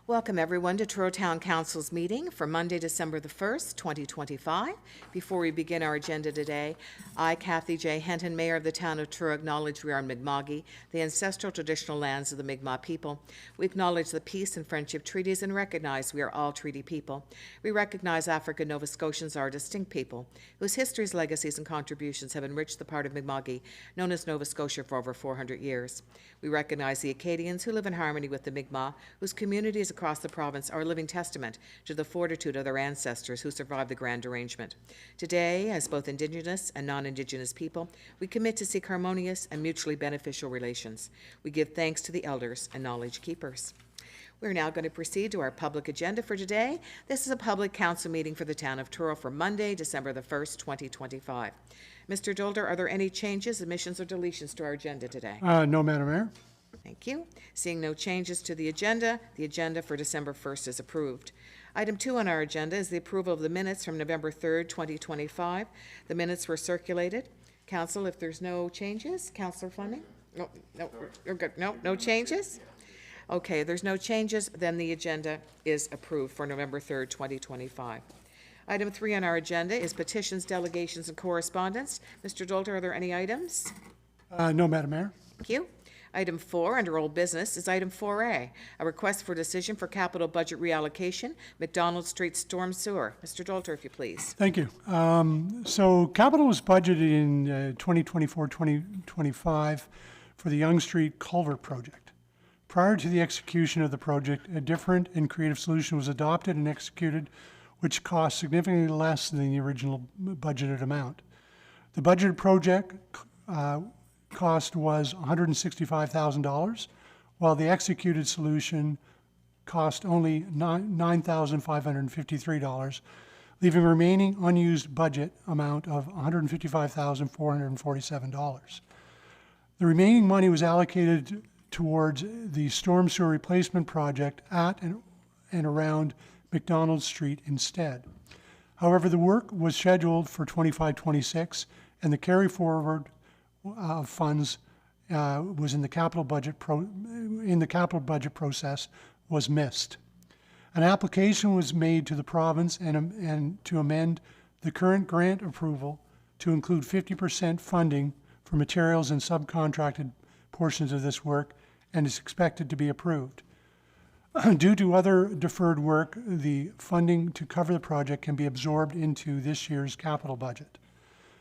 Welcome everyone to Truro Town Council's meeting for Monday, December the 1st, 2025. Before we begin our agenda today, I, Kathy J. Henton, Mayor of the Town of Truro, acknowledge we are in Mi'kma'ki, the ancestral traditional lands of the Mi'kmaq people. We acknowledge the peace and friendship treaties and recognize we are all treaty people. We recognize African Nova Scotians are a distinct people whose histories, legacies, and contributions have enriched the part of Mi'kma'ki known as Nova Scotia for over 400 years. We recognize the Acadians who live in harmony with the Mi'kmaq, whose communities across the province are a living testament to the fortitude of their ancestors who survived the Grand Arrangement. Today, as both Indigenous and non-Indigenous people, we commit to seek harmonious and mutually beneficial relations. We give thanks to the elders and knowledge keepers. We're now going to proceed to our public agenda for today. This is a public council meeting for the town of Truro for Monday, December the 1st, 2025. Mr. Dolder, are there any changes, omissions, or deletions to our agenda today? No, Madam Mayor. Thank you. Seeing no changes to the agenda for December 1st is approved. Item 2 on our agenda is the approval of the minutes from November 3rd, 2025. The minutes were circulated. Council, if there's no changes, Councillor Fleming? No, you're good. No changes? Okay, there's no changes, then the agenda is approved for November 3rd, 2025. Item 3 on our agenda is petitions, delegations, and correspondence. Mr. Dolter, are there any items? No, Madam Mayor. Thank you. Item 4 under old business is item 4A, a request for decision for capital budget reallocation, McDonald Street Storm Sewer. Mr. Dolter, if you please. Thank you. So capital was budgeted in 2024-2025 for the Yonge Street Culvert Project. Prior to the execution of the project, a different and creative solution was adopted and executed, which cost significantly less than the original budgeted amount. The budgeted project cost was $165,000, while the executed solution cost only $9,553, leaving a remaining unused budget amount of $155,447. The remaining money was allocated towards the storm sewer replacement project at and around McDonald Street instead. However, the work was scheduled for 25-26, and the carry forward of funds was in the capital budget process was missed. An application was made to the province and to amend the current grant approval to include 50% funding for materials and subcontracted portions of this work, and is expected to be approved. Due to other deferred work, the funding to cover the project can be absorbed into this year's capital budget.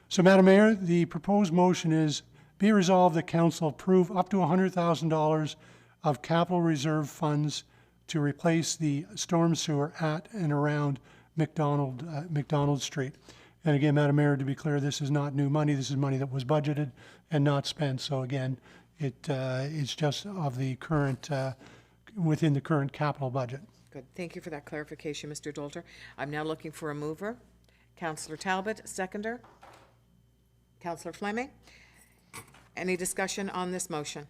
So, Madam Mayor, the proposed motion is be resolved that Council approve up to $100,000 of capital reserve funds to replace the storm sewer at and around McDonald Street. And again, Madam Mayor, to be clear, this is not new money. This is money that was budgeted and not spent. So again, it's just of the current, within the current capital budget. Good. Thank you for that clarification, Mr. Dolter. I'm now looking for a mover. Councillor Talbot, seconder. Councillor Fleming. Any discussion on this motion?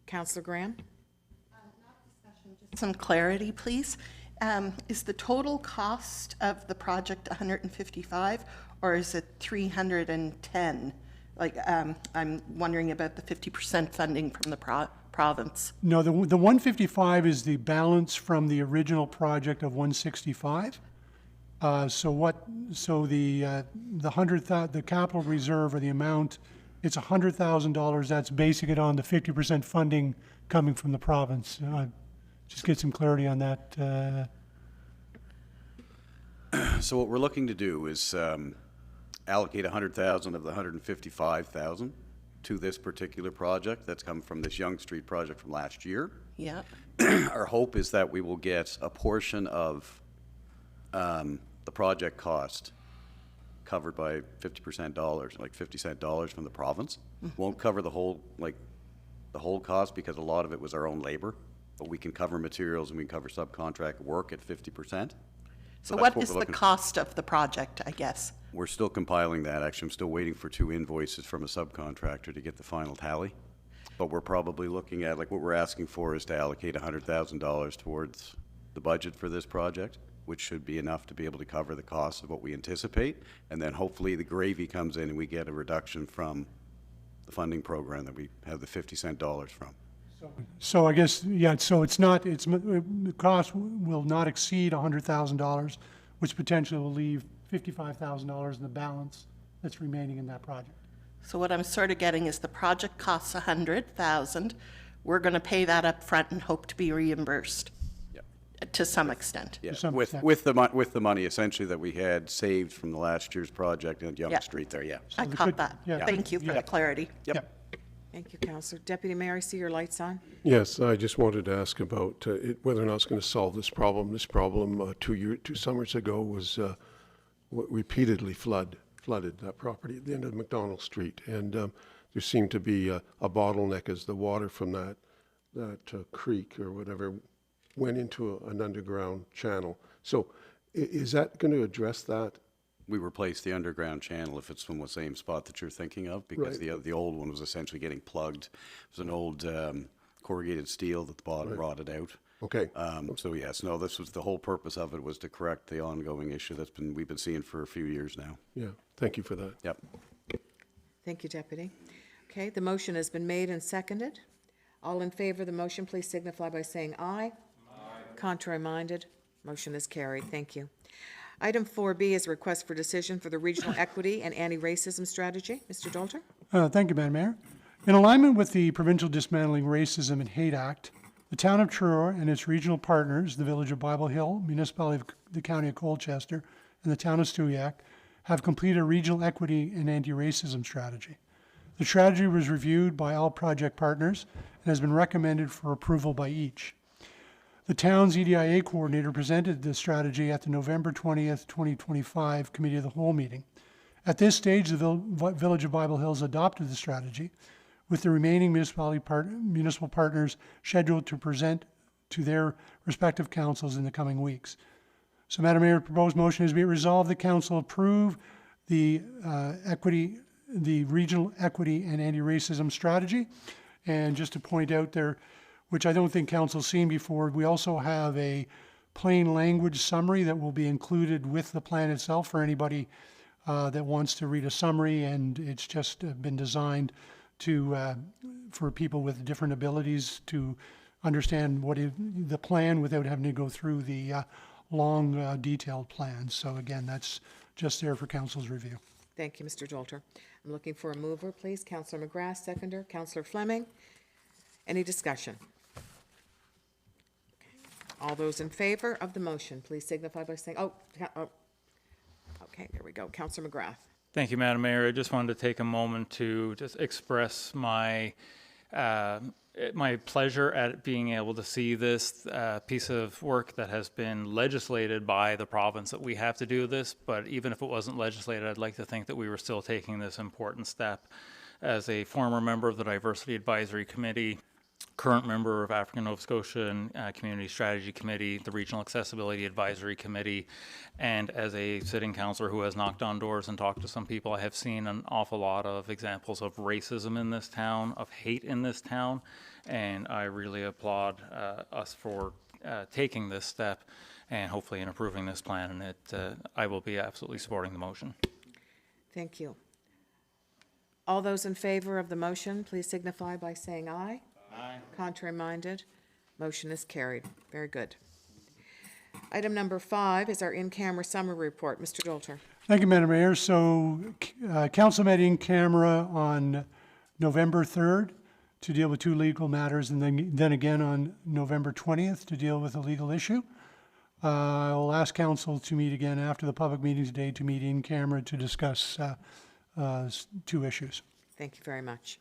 Councillor Graham. Not discussion, just some clarity, please. Is the total cost of the project 155 or is it 310? Like, I'm wondering about the 50% funding from the province. No, the 155 is the balance from the original project of 165. So the capital reserve, or the amount, it's $100,000. That's basing it on the 50% funding coming from the province. Just get some clarity on that. So what we're looking to do is allocate $100,000 of the $155,000 to this particular project that's come from this Yonge Street project from last year. Yeah. Our hope is that we will get a portion of the project cost covered by 50% dollars, like 50 cent dollars from the province. Won't cover the whole cost because a lot of it was our own labor, but we can cover materials and we can cover subcontract work at 50%. So what is the cost of the project, I guess? We're still compiling that. Actually, I'm still waiting for 2 invoices from a subcontractor to get the final tally. But we're probably looking at, like, what we're asking for is to allocate $100,000 towards the budget for this project, which should be enough to be able to cover the cost of what we anticipate. And then hopefully the gravy comes in and we get a reduction from the funding program that we have the 50 cent dollars from. So I guess, yeah, so it's not, the cost will not exceed $100,000, which potentially will leave $55,000 in the balance that's remaining in that project. So what I'm sort of getting is the project costs 100,000. We're going to pay that up front and hope to be reimbursed to some extent. Yeah, some with, extent. with the money essentially that we had saved from the last year's project at Yonge Yeah. Street there, yeah. I the caught good- that. yeah. Thank you for Yeah. the clarity. Yep. Thank you, Counselor. Deputy Mayor, I see your light's on. Yes, I just wanted to ask about whether or not it's going to solve this problem. This problem 2 summers ago was repeatedly flooded that property at the end of McDonald Street. And there seemed to be a bottleneck as the water from that creek or whatever went into an underground channel. So is that going to address that? We replaced the underground channel if it's from the same spot that you're thinking of, because Right. the old one was essentially getting plugged. It was an old corrugated steel that the bottom rotted out. Okay. So yes, no, this was the whole purpose of it, was to correct the ongoing issue we've been seeing for a few years now. Yeah, thank you for that. Yep. Thank you, Deputy. Okay, the motion has been made and seconded. All in favor of the motion, please signify by saying aye. Aye. Contrary-minded, motion is carried. Thank you. Item 4B is a request for decision for the Regional Equity and Anti-Racism Strategy. Mr. Dolter? Thank you, Madam Mayor. In alignment with the Provincial Dismantling Racism and Hate Act, the town of Truro and its regional partners, the Village of Bible Hill, Municipality of the County of Colchester, and the town of Stewiacke, have completed a regional equity and anti-racism strategy. The strategy was reviewed by all project partners and has been recommended for approval by each. The town's EDIA coordinator presented the strategy at the November 20th, 2025 Committee of the Whole meeting. At this stage, the Village of Bible Hills adopted the strategy, with the remaining municipal partners scheduled to present to their respective councils in the coming weeks. So, Madam Mayor, the proposed motion is be it resolved that council approve the regional equity and anti-racism strategy. And just to point out there, which I don't think council's seen before, we also have a plain language summary that will be included with the plan itself for anybody that wants to read a summary, and it's just been designed for people with different abilities to understand the plan without having to go through the long, detailed plan. So again, that's just there for council's review. Thank you, Mr. Dolter. I'm looking for a mover, please. Councillor McGrath, seconder. Councillor Fleming. Any discussion? All those in favor of the motion, please signify by saying, okay, there we go. Councillor McGrath. Thank you, Madam Mayor. I just wanted to take a moment to just express my pleasure at being able to see this piece of work that has been legislated by the province, that we have to do this. But even if it wasn't legislated, I'd like to think that we were still taking this important step. As a former member of the Diversity Advisory Committee, current member of African Nova Scotian Community Strategy Committee, the Regional Accessibility Advisory Committee, and as a sitting councillor who has knocked on doors and talked to some people, I have seen an awful lot of examples of racism in this town, of hate in this town, and I really applaud us for taking this step and hopefully in approving this plan, and I will be absolutely supporting the motion. Thank you. All those in favor of the motion, please signify by saying aye. Aye. Contrary-minded, motion is carried. Very good. Item number 5 is our in-camera summary report. Mr. Dolter. Thank you, Madam Mayor. So, council met in camera on November 3rd to deal with 2 legal matters, and then again on November 20th to deal with a legal issue. I will ask council to meet again after the public meetings day to meet in camera to discuss 2 issues. Thank you very much.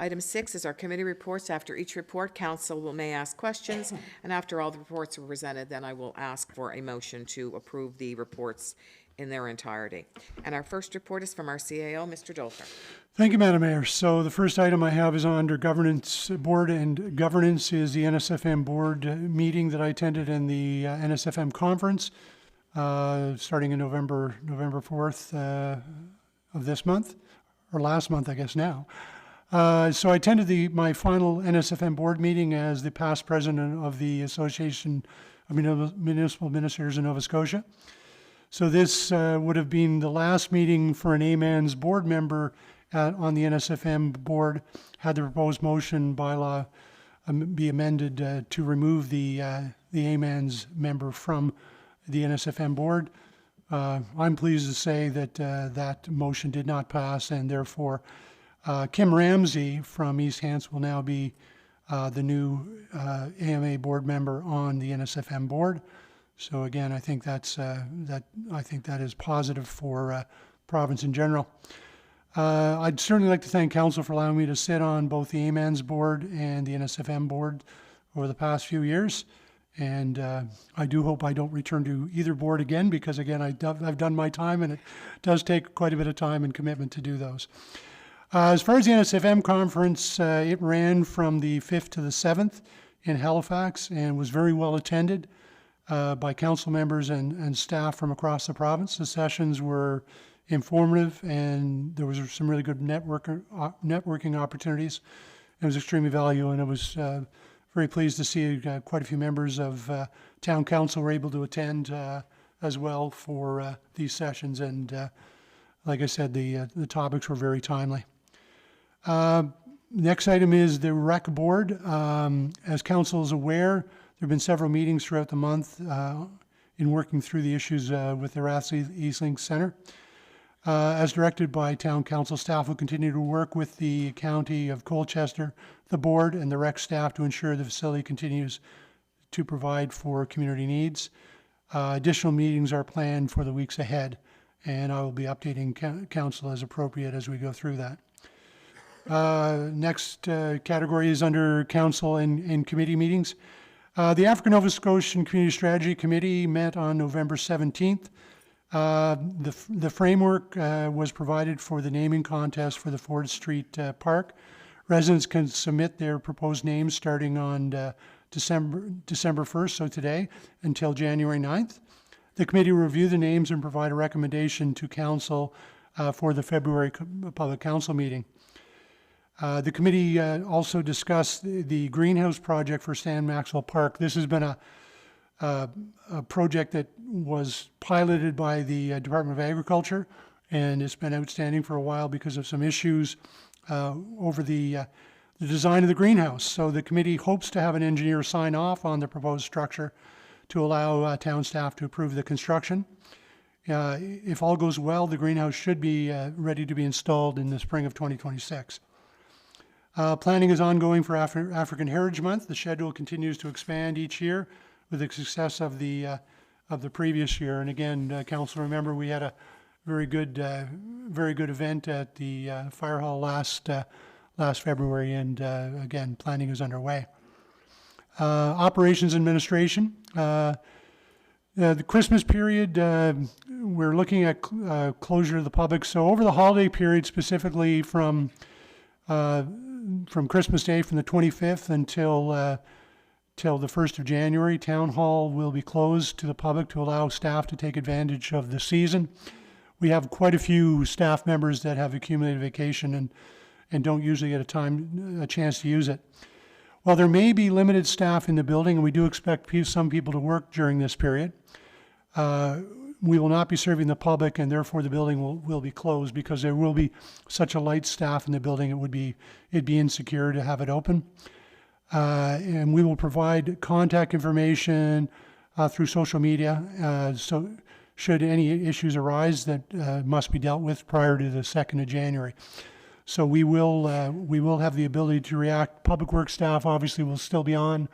Item 6 is our committee reports. After each report, council may ask questions, and after all the reports are presented, then I will ask for a motion to approve the reports in their entirety. And our first report is from our CAO, Mr. Dolter. Thank you, Madam Mayor. So the first item I have is under governance board, and governance is the NSFM board meeting that I attended in the NSFM conference starting in November 4th of this month, or last month, I guess now. So I attended my final NSFM board meeting as the past president of the Association of Municipal Administrators in Nova Scotia. So this would have been the last meeting for an AMAN's board member on the NSFM board had the proposed motion bylaw be amended to remove the AMAN's member from the NSFM board. I'm pleased to say that that motion did not pass, and therefore Kim Ramsey from East Hants will now be the new AMA board member on the NSFM board. So again, I think that's I think that is positive for province in general. I'd certainly like to thank council for allowing me to sit on both the AMAN's board and the NSFM board over the past few years. And I do hope I don't return to either board again, because again, I've done my time, and it does take quite a bit of time and commitment to do those. As far as the NSFM conference, it ran from the 5th to the 7th in Halifax and was very well attended by council members and staff from across the province. The sessions were informative, and there was some really good networking opportunities. It was extremely valuable, and I was very pleased to see quite a few members of town council were able to attend as well for these sessions. And like I said, the topics were very timely. Next item is the rec board. As council is aware, there have been several meetings throughout the month in working through the issues with the Rathley Eastlink Centre. As directed by town council, staff will continue to work with the county of Colchester, the board, and the rec staff to ensure the facility continues to provide for community needs. Additional meetings are planned for the weeks ahead, and I will be updating council as appropriate as we go through that. Next category is under council and committee meetings. The African Nova Scotian Community Strategy Committee met on November 17th. The framework was provided for the naming contest for the Ford Street Park. Residents can submit their proposed names starting on December 1st, so today, until January 9th. The committee will review the names and provide a recommendation to council for the February public council meeting. The committee also discussed the greenhouse project for Stan Maxwell Park. This has been a project that was piloted by the Department of Agriculture, and it's been outstanding for a while because of some issues over the design of the greenhouse. So the committee hopes to have an engineer sign off on the proposed structure to allow town staff to approve the construction. If all goes well, the greenhouse should be ready to be installed in the spring of 2026. Planning is ongoing for African Heritage Month. The schedule continues to expand each year with the success of the previous year. And again, council, remember we had a very good event at the fire hall last February, and again, planning is underway. Operations administration. The Christmas period, we're looking at closure to the public. So over the holiday period, specifically from Christmas Day, from the 25th until till the 1st of January, Town Hall will be closed to the public to allow staff to take advantage of the season. We have quite a few staff members that have accumulated vacation and don't usually get a chance to use it. While there may be limited staff in the building, and we do expect some people to work during this period, we will not be serving the public, and therefore the building will be closed because there will be such a light staff in the building. It'd be insecure to have it open. And we will provide contact information through social media. So should any issues arise that must be dealt with prior to the 2nd of January. So we will have the ability to react. Public Works staff obviously will still be on.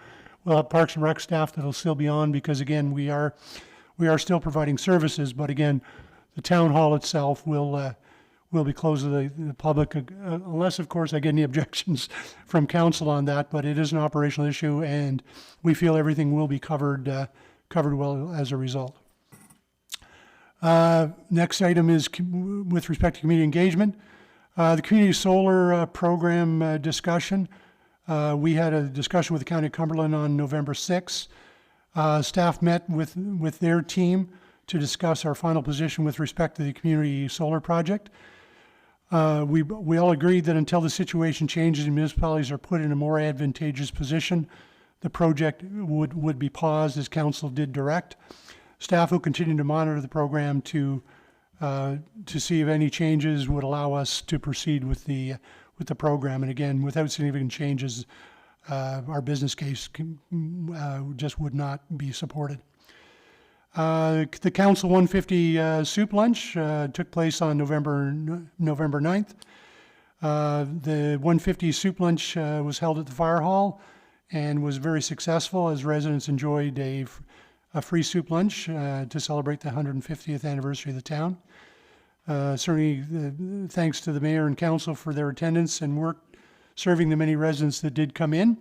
We'll have Parks and Rec staff that'll still be on because again, we are still providing services, but again, the town hall itself will be closed to the public, unless, of course, I get any objections from council on that. But it is an operational issue, and we feel everything will be covered well as a result. Next item is with respect to community engagement. The community solar program discussion. We had a discussion with the County of Cumberland on November 6th. Staff met with their team to discuss our final position with respect to the community solar project. We all agreed that until the situation changes and municipalities are put in a more advantageous position, the project would be paused, as council did direct. Staff will continue to monitor the program to see if any changes would allow us to proceed with the program. And again, without significant changes, our business case just would not be supported. The Council 150 soup lunch took place on November 9th. The 150 soup lunch was held at the Fire Hall and was very successful as residents enjoyed a free soup lunch to celebrate the 150th anniversary of the town. Certainly, thanks to the mayor and council for their attendance and work serving the many residents that did come in.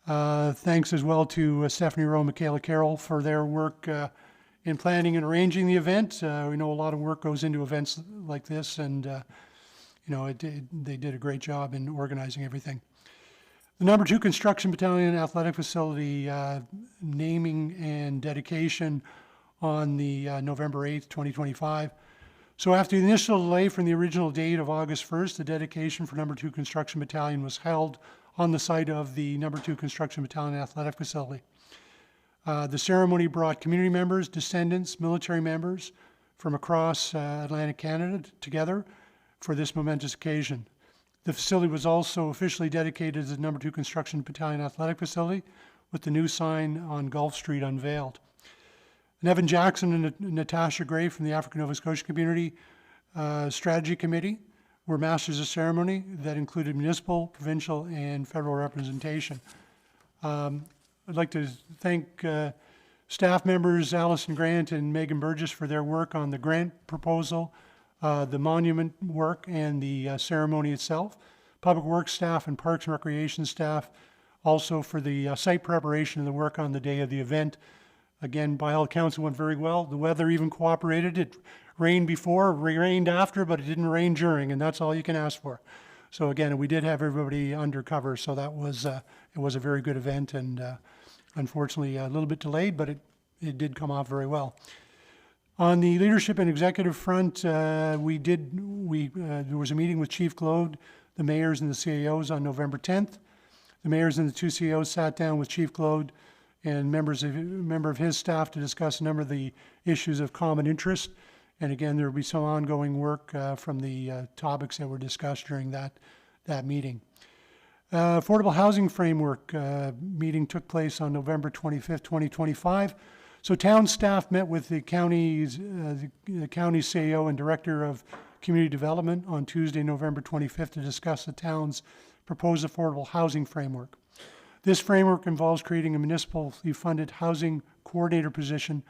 Thanks as well to Stephanie Rowe and Michaela Carroll for their work in planning and arranging the event. We know a lot of work goes into events like this, and they did a great job in organizing everything. The number 2 Construction Battalion Athletic Facility naming and dedication on the November 8th, 2025. So after the initial delay from the original date of August 1st, the dedication for number 2 Construction Battalion was held on the site of the number 2 Construction Battalion Athletic Facility. The ceremony brought community members, descendants, military members from across Atlantic Canada together for this momentous occasion. The facility was also officially dedicated as the number 2 Construction Battalion Athletic Facility with the new sign on Gulf Street unveiled. And Evan Jackson and Natasha Gray from the African Nova Scotia Community Strategy Committee were masters of ceremony that included municipal, provincial, and federal representation. I'd like to thank staff members Alison Grant and Megan Burgess for their work on the grant proposal, the monument work, and the ceremony itself. Public Works staff and Parks and Recreation staff also for the site preparation and the work on the day of the event. Again, by all accounts, it went very well. The weather even cooperated. It rained before, rained after, but it didn't rain during, and that's all you can ask for. So again, we did have everybody under cover, so that was it was a very good event, and unfortunately a little bit delayed, but it did come off very well. On the leadership and executive front, there was a meeting with Chief Glode, the mayors and the CAOs on November 10th. The mayors and the 2 CAOs sat down with Chief Glode and member of his staff to discuss a number of the issues of common interest. And again, there will be some ongoing work from the topics that were discussed during that meeting. Affordable Housing Framework meeting took place on November 25th, 2025. So town staff met with the county's CAO and Director of Community Development on Tuesday, November 25th to discuss the town's proposed affordable housing framework. This framework involves creating a municipally funded housing coordinator position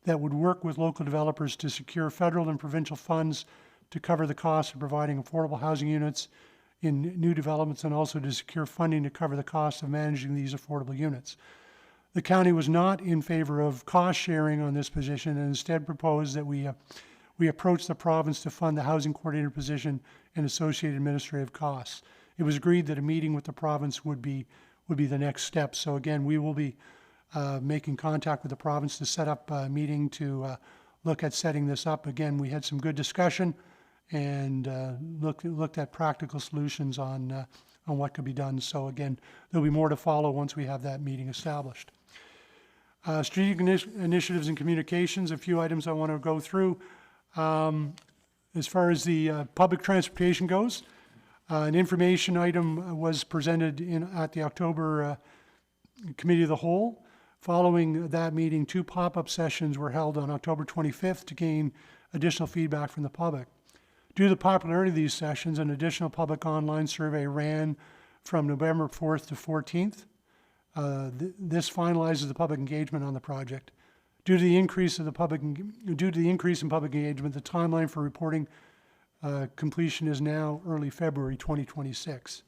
that would work with local developers to secure federal and provincial funds to cover the cost of providing affordable housing units in new developments, and also to secure funding to cover the cost of managing these affordable units. The county was not in favor of cost sharing on this position and instead proposed that we approach the province to fund the housing coordinator position and associated administrative costs. It was agreed that a meeting with the province would be the next step. So again, we will be making contact with the province to set up a meeting to look at setting this up. Again, we had some good discussion and looked at practical solutions on what could be done. So again, there'll be more to follow once we have that meeting established. Strategic initiatives and communications, a few items I want to go through. As far as the public transportation goes, an information item was presented at the October Committee of the Whole. Following that meeting, 2 pop-up sessions were held on October 25th to gain additional feedback from the public. Due to the popularity of these sessions, an additional public online survey ran from November 4th to 14th. This finalizes the public engagement on the project. Due to the increase in public engagement, the timeline for reporting completion is now early February 2026.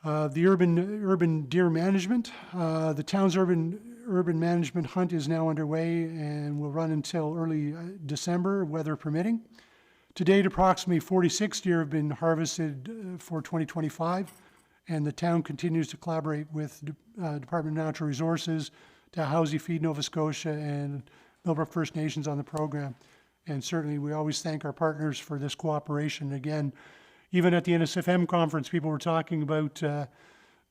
The urban deer management. The town's urban management hunt is now underway and will run until early December, weather permitting. To date, approximately 46 deer have been harvested for 2025, and the town continues to collaborate with Department of Natural Resources, Dalhousie Feed Nova Scotia, and Millbrook First Nations on the program. And certainly we always thank our partners for this cooperation. Again, even at the NSFM conference, people were talking about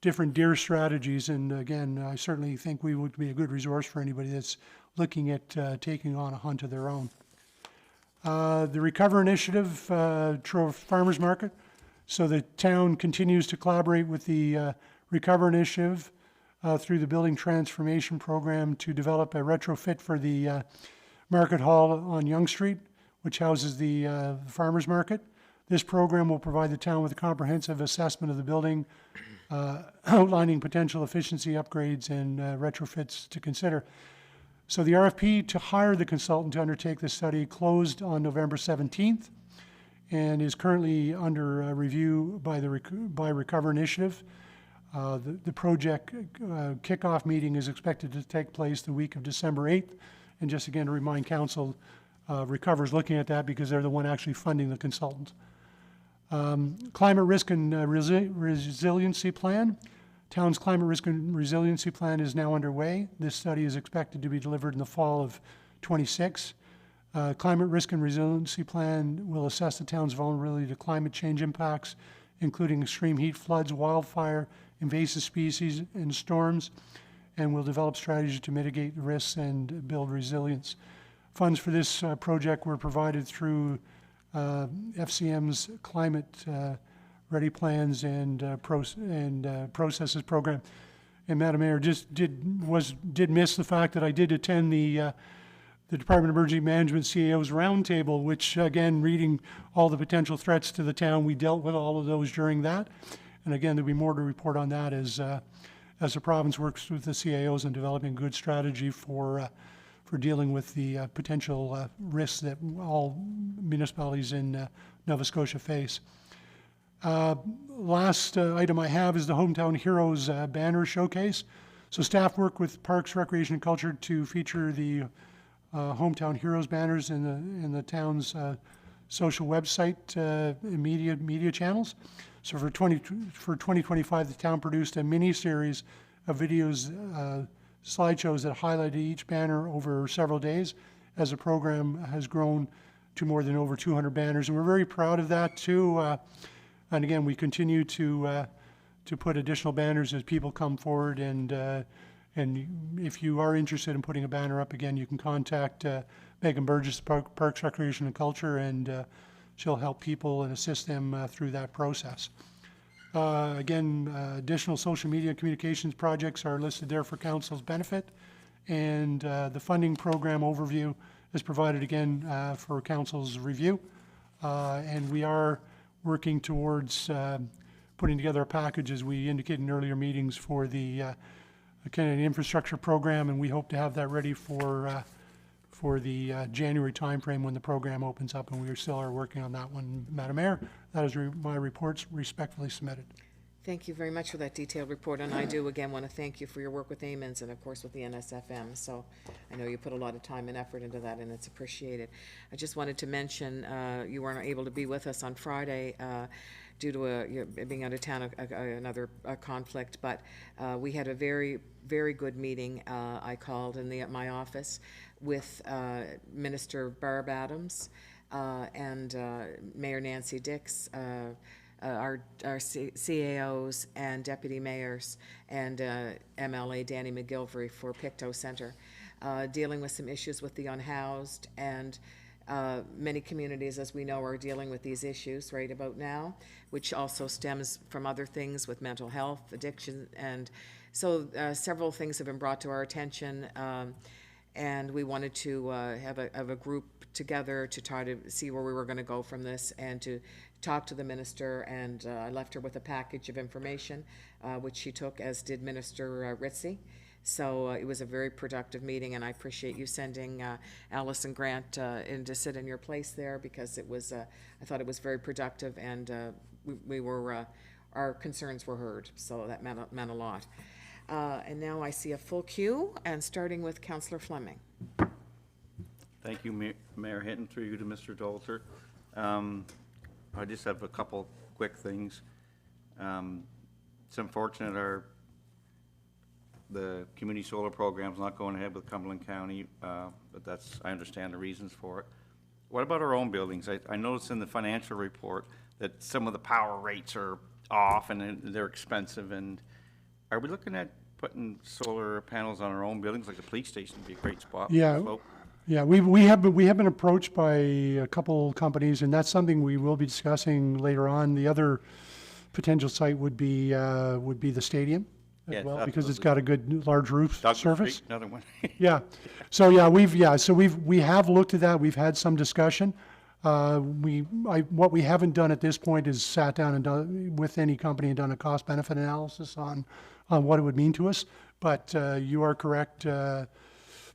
different deer strategies. And again, I certainly think we would be a good resource for anybody that's looking at taking on a hunt of their own. The Recover Initiative, Truro Farmers Market. So the town continues to collaborate with the Recover Initiative through the Building Transformation Program to develop a retrofit for the Market Hall on Yonge Street, which houses the farmers market. This program will provide the town with a comprehensive assessment of the building, outlining potential efficiency upgrades and retrofits to consider. So the RFP to hire the consultant to undertake this study closed on November 17th and is currently under review by the Recover Initiative. The project kickoff meeting is expected to take place the week of December 8th. And just again to remind council, Recover's looking at that because they're the one actually funding the consultant. Climate risk and resiliency plan. Town's climate risk and resiliency plan is now underway. This study is expected to be delivered in the fall of 26. Climate risk and resiliency plan will assess the town's vulnerability to climate change impacts, including extreme heat, floods, wildfire, invasive species, and storms, and will develop strategies to mitigate the risks and build resilience. Funds for this project were provided through FCM's Climate Ready Plans and Processes program. And Madam Mayor, just did miss the fact that I did attend the Department of Emergency Management CAO's roundtable, which again, reading all the potential threats to the town, we dealt with all of those during that. And again, there'll be more to report on that as the province works with the CAOs in developing a good strategy for dealing with the potential risks that all municipalities in Nova Scotia face. Last item I have is the Hometown Heroes banner showcase. So staff work with Parks, Recreation and Culture to feature the Hometown Heroes banners in the town's social website media channels. So for 2025, the town produced a mini-series of videos, slideshows that highlighted each banner over several days as the program has grown to more than over 200 banners. And we're very proud of that too. And again, we continue to put additional banners as people come forward. And if you are interested in putting a banner up, again, you can contact Megan Burgess, Parks, Recreation and Culture, and she'll help people and assist them through that process. Additional social media communications projects are listed there for council's benefit. And the funding program overview is provided again for council's review. And we are working towards putting together a package, as we indicated in earlier meetings, for the Canadian Infrastructure Program, and we hope to have that ready for the January timeframe when the program opens up, and we still are working on that one, Madam Mayor. That is my reports respectfully submitted. Thank you very much for that detailed report, and I do again want to thank you for your work with Amens and of course with the NSFM. So I know you put a lot of time and effort into that, and it's appreciated. I just wanted to mention you weren't able to be with us on Friday due to being out of town, another conflict, but we had a very, very good meeting. I called in my office with Minister Barb Adams and Mayor Nancy Dix, our CAOs and deputy mayors, and MLA Danny McGilvery for Pictou Centre, dealing with some issues with the unhoused. And many communities, as we know, are dealing with these issues right about now, which also stems from other things with mental health, addiction. And so several things have been brought to our attention, and we wanted to have a group together to try to see where we were going to go from this and to talk to the minister. And I left her with a package of information, which she took, as did Minister Ritzy. So it was a very productive meeting, and I appreciate you sending Allison Grant in to sit in your place there, because it was, I thought it was very productive, and we were, our concerns were heard, so that meant a lot. And now I see a full queue, and starting with Councillor Fleming. Thank you, Mayor Hinton, through you to Mr. Dolter. I just have a couple quick things. It's unfortunate the community solar program's not going ahead with Cumberland County, but I understand the reasons for it. What about our own buildings? I noticed in the financial report that some of the power rates are off and they're expensive. And are we looking at putting solar panels on our own buildings? Like the police station would be a great spot. Yeah. Yeah, we have been approached by a couple companies, and that's something we will be discussing later on. The other potential site would be the stadium as Yes, well, because it's absolutely. got a good large roof Douglas surface. Street, another one. Yeah. So we have looked at that. We've had some discussion. What we haven't done at this point is sat down and done with any company and done a cost benefit analysis on what it would mean to us. But you are correct.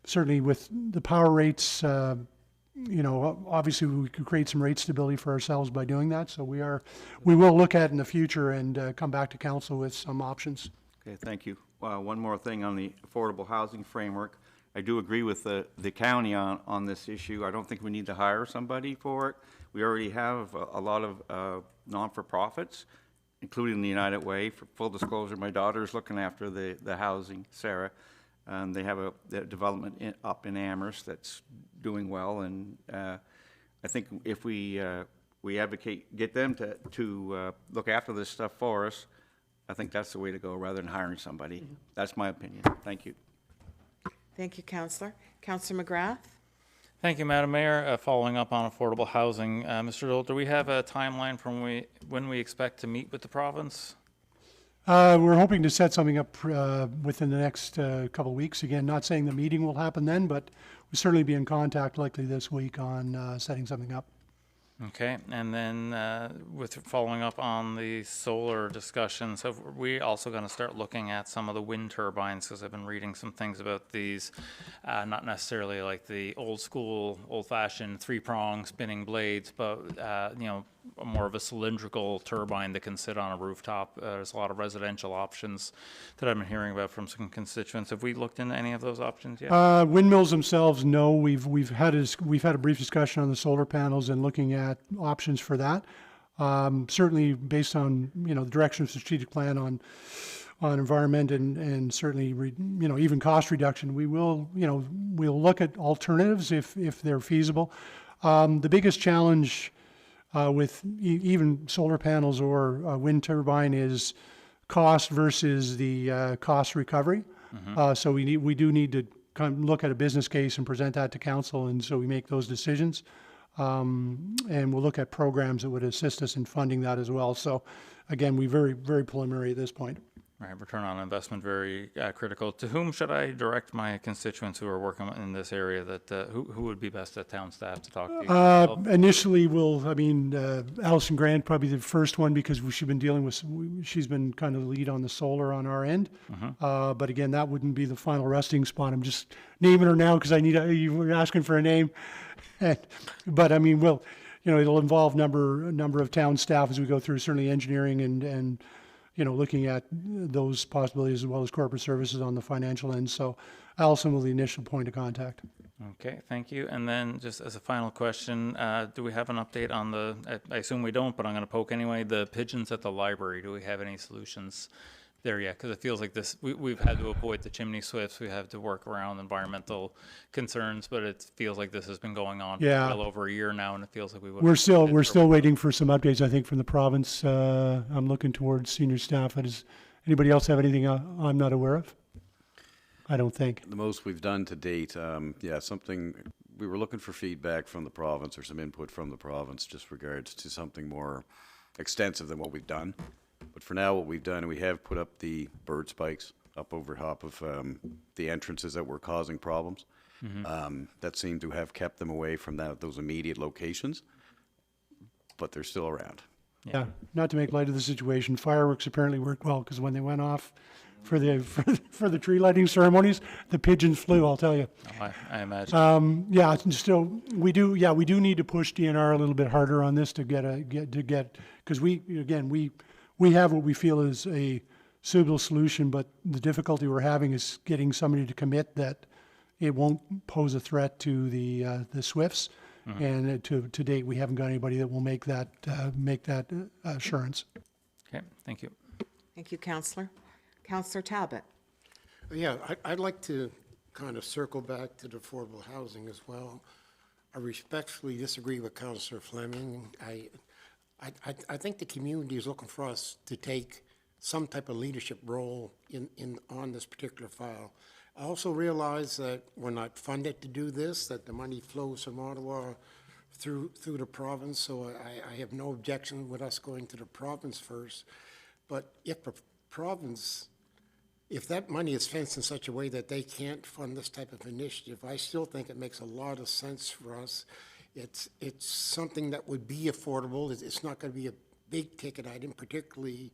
Certainly with the power rates, obviously we could create some rate stability for ourselves by doing that. So we will look at it in the future and come back to council with some options. Okay, thank you. One more thing on the affordable housing framework. I do agree with the county on this issue. I don't think we need to hire somebody for it. We already have a lot of non-for-profits, including the United Way. For full disclosure, my daughter's looking after the housing, Sarah. They have a development up in Amherst that's doing well, and I think if we advocate, get them to look after this stuff for us, I think that's the way to go rather than hiring somebody. That's my opinion. Thank you. Thank you, Councillor. Councillor McGrath? Thank you, Madam Mayor. Following up on affordable housing, Mr. Dole, do we have a timeline from when we expect to meet with the province? We're hoping to set something up within the next couple of weeks. Again, not saying the meeting will happen then, but we'll certainly be in contact likely this week on setting something up. Okay, and then with following up on the solar discussions, have we also going to start looking at some of the wind turbines? Because I've been reading some things about these, not necessarily like the old school, old-fashioned three-prong spinning blades, but more of a cylindrical turbine that can sit on a rooftop. There's a lot of residential options that I've been hearing about from some constituents. Have we looked into any of those options yet? Windmills themselves, no. We've had a brief discussion on the solar panels and looking at options for that. Certainly based on the direction of the strategic plan on environment and certainly even cost reduction, we'll look at alternatives if they're feasible. The biggest challenge with even solar panels or wind turbine is cost versus the cost recovery. So we do need to kind of look at a business case and present that to council, and so we make those decisions. And we'll look at programs that would assist us in funding that as well. So again, we very, very preliminary at this point. Right, return on investment, very critical. To whom should I direct my constituents who are working in this area who would be best at town staff to talk to you? Initially, Alison Grant, probably the first one, because she's been kind of the lead on the solar on our end. But again, that wouldn't be the final resting spot. I'm just naming her now because you were asking for a name. But I mean, it'll involve number of town staff as we go through, certainly engineering and looking at those possibilities as well as corporate services on the financial end. So Allison will be the initial point of contact. Okay, thank you. And then just as a final question, do we have an update on I assume we don't, but I'm going to poke anyway, the pigeons at the library? Do we have any solutions there yet? Because it feels like we've had to avoid the chimney swifts. We have to work around environmental concerns, but it feels like this has been going on for well over a year now, and it feels like we're still waiting for some updates, I think, from the province. I'm looking towards senior staff. Does anybody else have anything I'm not aware of? I don't think. The most we've done to date, something, we were looking for feedback from the province or some input from the province just regards to something more extensive than what we've done. But for now, what we've done, we have put up the bird spikes up over top of the entrances that were causing problems. That seemed to have kept them away from those immediate locations, but they're still around. Yeah, not to make light of the situation, fireworks apparently worked well because when they went off for the tree lighting ceremonies, the pigeons flew, I'll tell you. Oh, I imagine. Still we do need to push DNR a little bit harder on this to get because we have what we feel is a suitable solution, but the difficulty we're having is getting somebody to commit that it won't pose a threat to the swifts. And to date, we haven't got anybody that will make that assurance. Okay, thank you. Thank you, Councillor. Councillor Talbot? Yeah, I'd like to kind of circle back to the affordable housing as well. I respectfully disagree with Councillor Fleming. I think the community is looking for us to take some type of leadership role on this particular file. I also realize that we're not funded to do this, that the money flows from Ottawa through the province, so I have no objection with us going to the province first. But if the province, if that money is fenced in such a way that they can't fund this type of initiative, I still think it makes a lot of sense for us. It's something that would be affordable. It's not going to be a big ticket item, particularly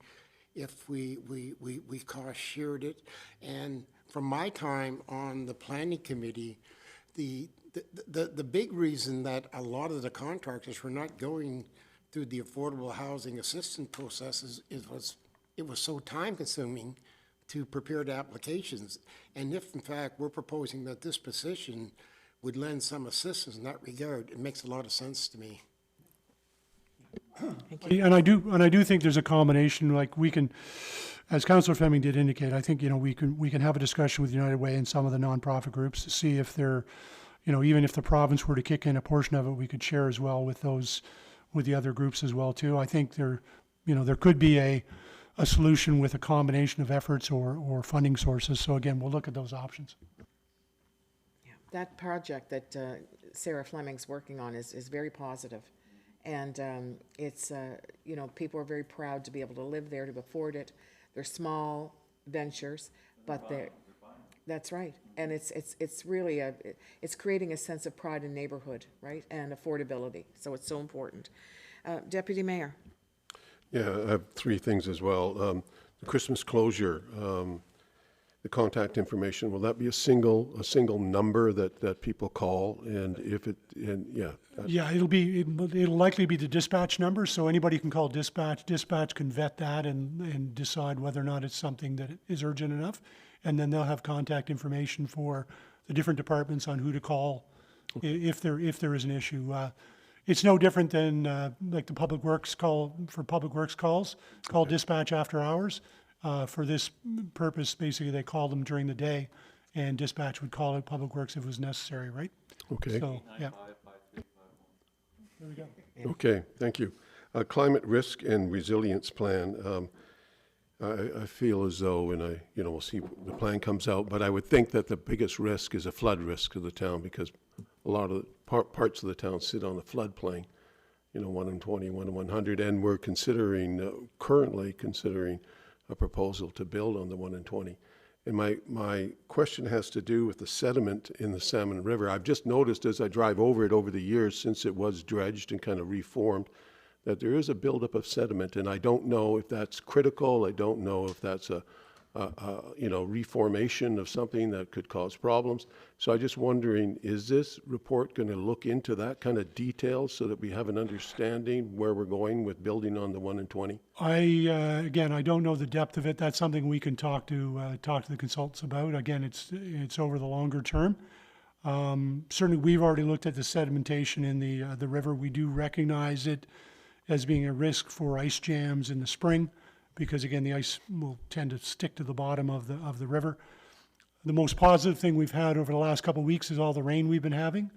if we cost shared it. And from my time on the planning committee, the big reason that a lot of the contractors were not going through the affordable housing assistance processes it was so time consuming to prepare the applications. And if in fact we're proposing that this position would lend some assistance in that regard, it makes a lot of sense to me. And I do think there's a combination, like we can, as Councillor Fleming did indicate, I think, we can have a discussion with United Way and some of the nonprofit groups to see if they're, even if the province were to kick in a portion of it, we could share as well with the other groups as well too. I think there could be a solution with a combination of efforts or funding sources. So again, we'll look at those options. Yeah, that project that Sarah Fleming's working on is very positive. And it's, people are very proud to be able to live there, to afford it. They're small ventures, but that's right. And it's really it's creating a sense of pride in neighborhood, right? And affordability. So it's so important. Deputy Mayor. Yeah, I have three things as well. The Christmas closure, the contact information, will that be a single number that people call? And if it, Yeah, it'll likely be the dispatch number, so anybody can call dispatch. Dispatch can vet that and decide whether or not it's something that is urgent enough. And then they'll have contact information for the different departments on who to call if there is an issue. It's no different than like the public works call for public works calls. Call dispatch after hours. For this purpose, basically, they call them during the day, and dispatch would call it public works if it was necessary, right? okay. So, yeah. There we go. Okay, thank you. Climate risk and resilience plan. I feel as though, and we'll see the plan comes out, but I would think that the biggest risk is a flood risk of the town, because a lot of the parts of the town sit on a floodplain, 1 in 20, 1 in 100, and we're currently considering a proposal to build on the 1 in 20. And my question has to do with the sediment in the Salmon River. I've just noticed as I drive over it over the years since it was dredged and kind of reformed, that there is a buildup of sediment, and I don't know if that's critical. I don't know if that's a reformation of something that could cause problems. So I'm just wondering, is this report going to look into that kind of detail so that we have an understanding where we're going with building on the 1 in 20? Again, I don't know the depth of it. That's something we can talk to the consultants about. Again, it's over the longer term. Certainly, we've already looked at the sedimentation in the river. We do recognize it as being a risk for ice jams in the spring, because again, the ice will tend to stick to the bottom of the river. The most positive thing we've had over the last couple of weeks is all the rain we've been having.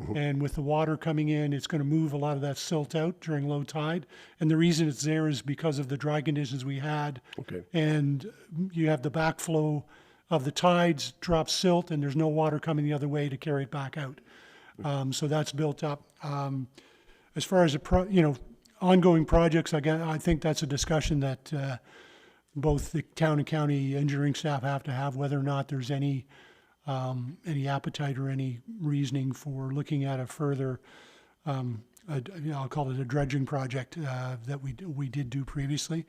Mm-hmm. And with the water coming in, it's going to move a lot of that silt out during low tide. And the reason it's there is because of the dry conditions we had. Okay. And you have the backflow of the tides, drop silt, and there's no water coming the other way to carry it back out. So that's built up. As far as ongoing projects, again, I think that's a discussion that both the town and county engineering staff have to have, whether or not there's any appetite or any reasoning for looking at a further, I'll call it a dredging project that we did do previously.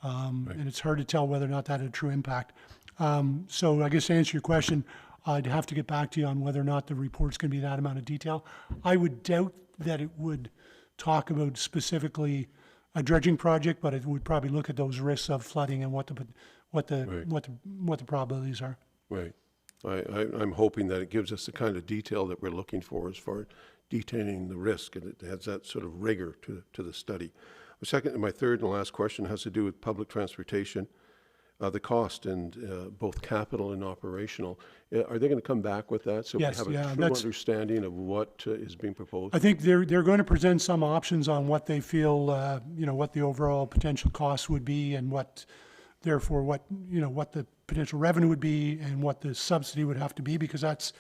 Right. And it's hard to tell whether or not that had a true impact. So I guess to answer your question, I'd have to get back to you on whether or not the report's going to be that amount of detail. I would doubt that it would talk about specifically a dredging project, but it would probably look at those risks of flooding and what the probabilities are. Right. I'm hoping that it gives us the kind of detail that we're looking for as far as detailing the risk, and it has that sort of rigor to the study. My third and last question has to do with public transportation. The cost and both capital and operational. Are they going to come back with that so yes, we have a true understanding of what is being proposed? I think they're going to present some options on what they feel, what the overall potential costs would be and what therefore what, what the potential revenue would be and what the subsidy would have to be, because that's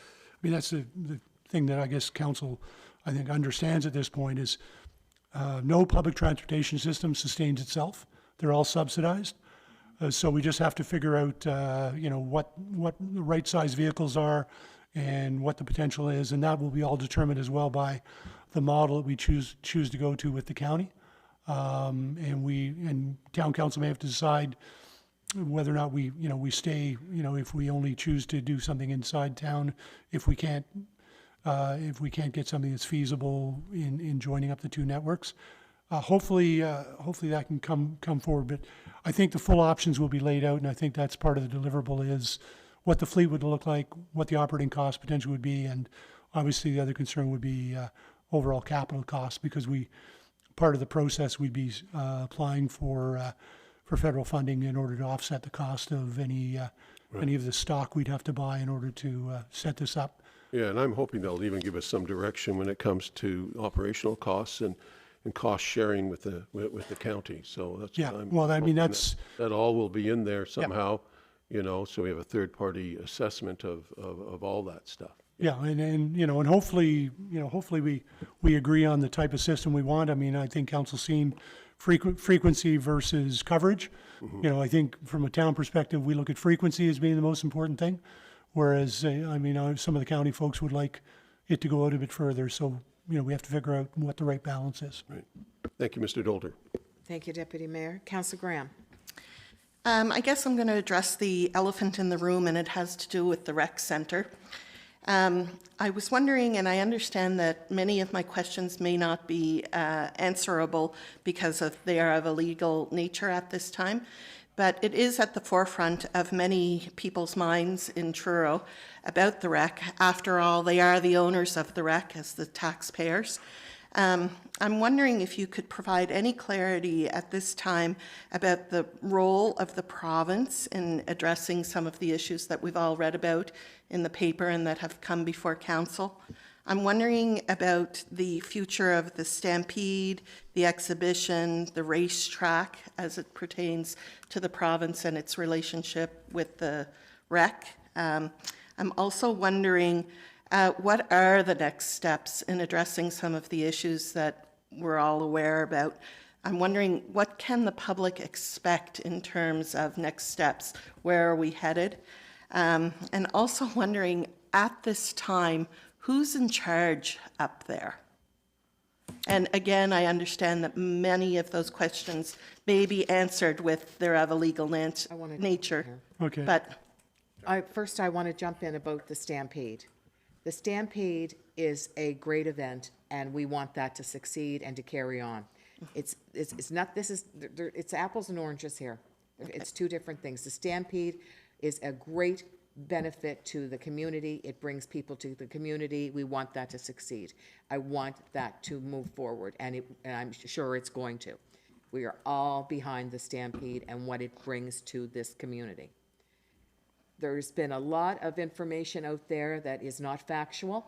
the thing that I guess council, I think, understands at this point is no public transportation system sustains itself. They're all subsidized. So we just have to figure out, what the right size vehicles are and what the potential is, and that will be all determined as well by the model that we choose to go to with the county. And town council may have to decide whether or not we stay, if we only choose to do something inside town, if we can't get something that's feasible in joining up the two networks. Hopefully that can come forward, but I think the full options will be laid out, and I think that's part of the deliverable is what the fleet would look like, what the operating cost potential would be, and obviously the other concern would be overall capital costs, because part of the process we'd be applying for federal funding in order to offset the cost of any of the stock we'd have to buy in order to set this up. Yeah, and I'm hoping they'll even give us some direction when it comes to operational costs and cost sharing with the county. So that's Yeah, what I'm well, I mean, hoping that's- that all will be in there somehow, so we have a third-party assessment of all that stuff. Yeah, and hopefully we agree on the type of system we want. I mean, I think council's seen frequency versus coverage. I think from a town perspective, we look at frequency as being the most important thing, whereas some of the county folks would like it to go out a bit further. So we have to figure out what the right balance is. Right. Thank you, Mr. Dolder. Thank you, Deputy Mayor. Councillor Graham. I guess I'm going to address the elephant in the room, and it has to do with the rec center. I was wondering, and I understand that many of my questions may not be answerable because they are of a legal nature at this time, but it is at the forefront of many people's minds in Truro about the rec. After all, they are the owners of the rec as the taxpayers. I'm wondering if you could provide any clarity at this time about the role of the province in addressing some of the issues that we've all read about in the paper and that have come before council. I'm wondering about the future of the Stampede, the exhibition, the racetrack as it pertains to the province and its relationship with the rec. I'm also wondering what are the next steps in addressing some of the issues that we're all aware about. I'm wondering, what can the public expect in terms of next steps? Where are we headed? And also wondering, at this time, who's in charge up there? And again, I understand that many of those questions may be answered with they're of a legal nature. Okay. But First, I want to jump in about the Stampede. The Stampede is a great event, and we want that to succeed and to carry on. It's apples and oranges here. It's two different things. The Stampede is a great benefit to the community. It brings people to the community. We want that to succeed. I want that to move forward, and I'm sure it's going to. We are all behind the Stampede and what it brings to this community. There's been a lot of information out there that is not factual,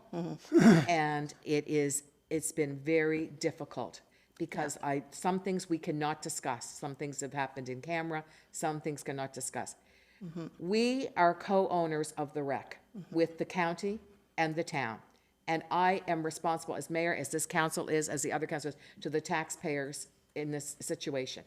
and it's been very difficult because some things we cannot discuss. Some things have happened in camera, some things cannot discuss. We are co-owners of the rec with the county and the town, and I am responsible as mayor, as this council is, as the other councils, to the taxpayers in this situation.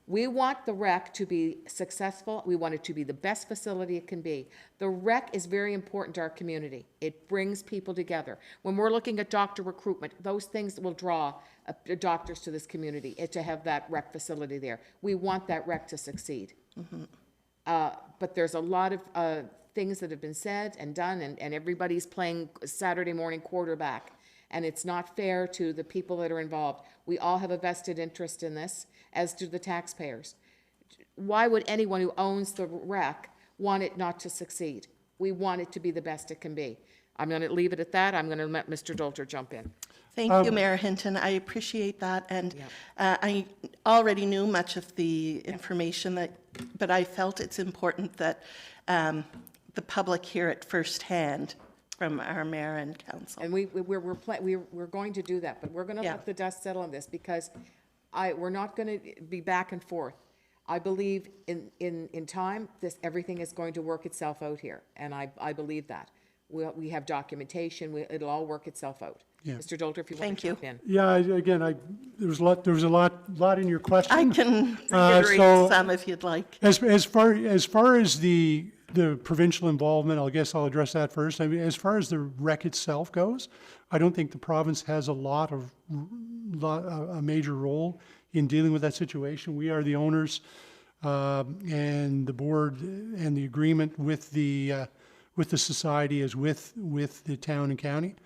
We want the rec to be successful. We want it to be the best facility it can be. The rec is very important to our community. It brings people together. When we're looking at doctor recruitment, those things will draw doctors to this community, to have that rec facility there. We want that rec to succeed. But there's a lot of things that have been said and done, and everybody's playing Saturday morning quarterback. And it's not fair to the people that are involved. We all have a vested interest in this, as do the taxpayers. Why would anyone who owns the rec want it not to succeed? We want it to be the best it can be. I'm going to leave it at that. I'm going to let Mr. Dolter jump in. thank you, Mayor Hinton. I appreciate that. And I already knew much of the information, but I felt it's important that the public hear it firsthand from our mayor and council. And we're going to do that, but we're going to let the dust settle on this because we're not going to be back and forth. I believe in time, everything is going to work itself out here, and I believe that. We have documentation, it'll all work itself out. Yeah. Mr. Dolter, if you want Thank to you. jump in. Yeah, there was a lot in your question. I can so- reiterate some if you'd like. As far as the provincial involvement, I guess I'll address that first. I mean, as far as the wreck itself goes, I don't think the province has a major role in dealing with that situation. We are the owners, and the board and the agreement with the society is with the town and county.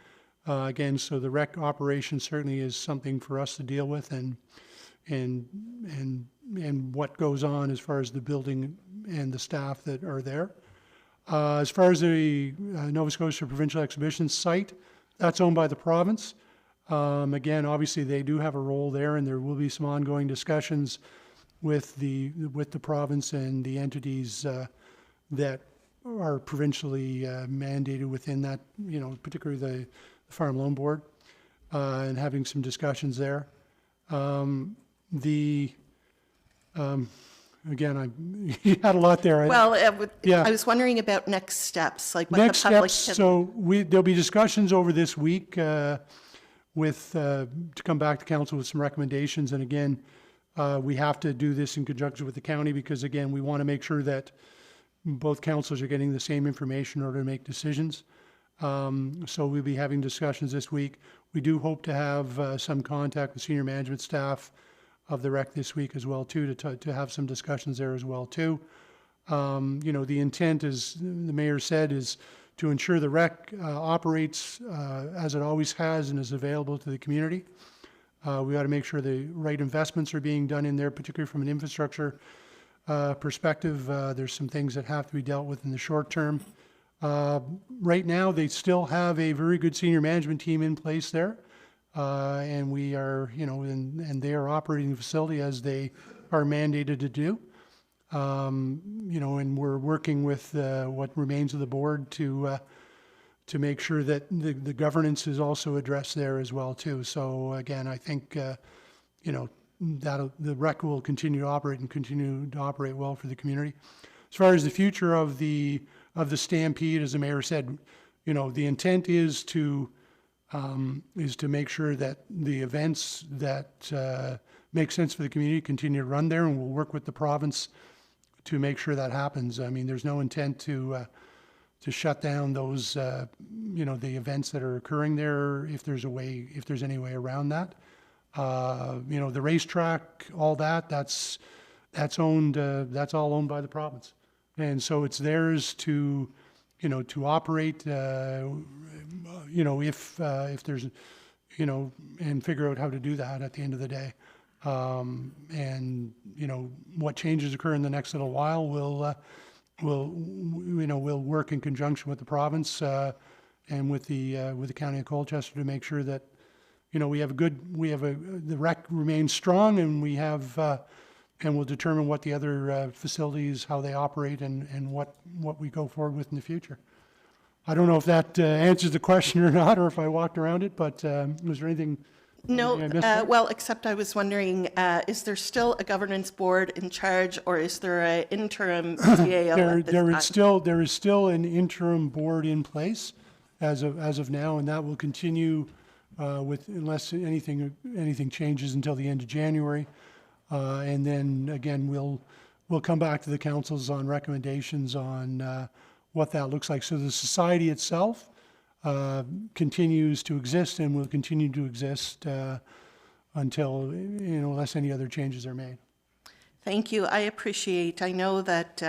Again, so the wreck operation certainly is something for us to deal with, and what goes on as far as the building and the staff that are there. As far as the Nova Scotia Provincial Exhibition site, that's owned by the province. Again, obviously, they do have a role there, and there will be some ongoing discussions with the province and the entities that are provincially mandated within that, particularly the Farm Loan Board, and having some discussions there. Again, you had a lot there. Well, Yeah. I was wondering about next steps, like what Next the public steps, can... so there'll be discussions over this week to come back to council with some recommendations. And again, we have to do this in conjunction with the county because, again, we want to make sure that both councils are getting the same information in order to make decisions. So we'll be having discussions this week. We do hope to have some contact with senior management staff of the rec this week as well, too, to have some discussions there as well, too. The intent, as the mayor said, is to ensure the rec operates as it always has and is available to the community. We got to make sure the right investments are being done in there, particularly from an infrastructure perspective. There's some things that have to be dealt with in the short term. Right now, they still have a very good senior management team in place there. And we are, and they are operating the facility as they are mandated to do. And we're working with what remains of the board to make sure that the governance is also addressed there as well, too. So again, I think, that the rec will continue to operate and continue to operate well for the community. As far as the future of the Stampede, as the mayor said, the intent is to make sure that the events that make sense for the community continue to run there, and we'll work with the province to make sure that happens. I mean, there's no intent to shut down those, the events that are occurring there if there's any way around that. The racetrack, all that's owned, that's all owned by the province. And so it's theirs to operate, if there's, and figure out how to do that at the end of the day. And what changes occur in the next little while, we'll work in conjunction with the province and with the county of Colchester to make sure that the rec remains strong, and we have. And we'll determine what the other facilities, how they operate, and what we go forward with in the future. I don't know if that answers the question or not, or if I walked around it, but was there anything? No, I missed there? well, except I was wondering, is there still a governance board in charge, or is there an interim CAO at this time? There is still an interim board in place as of now, and that will continue unless anything changes until the end of January. And then again, we'll come back to the councils on recommendations on what that looks like. So the society itself continues to exist and will continue to exist until, unless any other changes are made. Thank you. I know that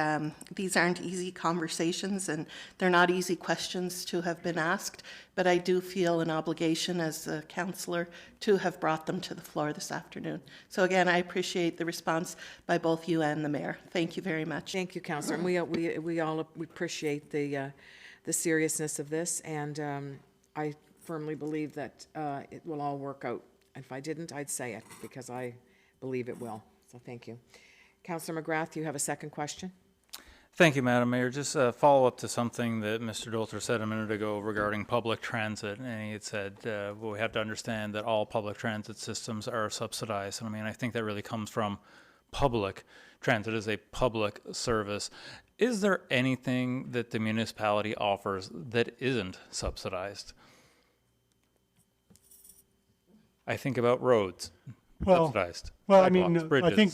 these aren't easy conversations and they're not easy questions to have been asked, but I do feel an obligation as a councillor to have brought them to the floor this afternoon. So again, I appreciate the response by both you and the mayor. Thank you very much. Thank you, Councillor. And we all appreciate the seriousness of this, and I firmly believe that it will all work out. And if I didn't, I'd say it, because I believe it will. So thank you. Councillor McGrath, you have a second question? Thank you, Madam Mayor. Just a follow-up to something that Mr. Dolter said a minute ago regarding public transit. And he had said, well, we have to understand that all public transit systems are subsidized. And I mean, I think that really comes from public. transit is a public service. Is there anything that the municipality offers that isn't subsidized? I think about roads, Well, subsidized. Well, I sidewalks, mean, I bridges. think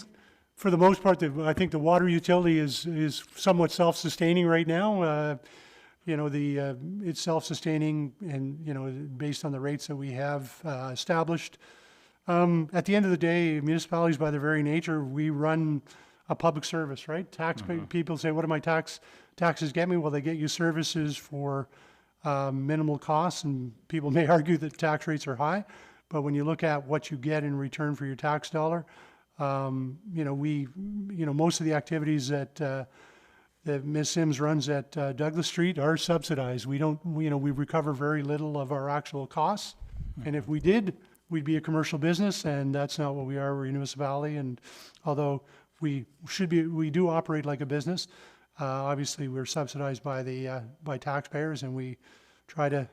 for the most part, I think the water utility is somewhat self-sustaining right now. You know, it's self-sustaining and, you know, based on the rates that we have established. At the end of the day, municipalities, by their very nature, we run a public service, right? People say, what do my taxes get me? Well, they get you services for minimal costs, and people may argue that tax rates are high. But when you look at what you get in return for your tax dollar, you know, most of the activities that Ms. Sims runs at Douglas Street are subsidized. We recover very little of our actual costs. And if we did, we'd be a commercial business, and that's not what we are. We're a municipality, and although we do operate like a business, obviously we're subsidized by taxpayers, and we try to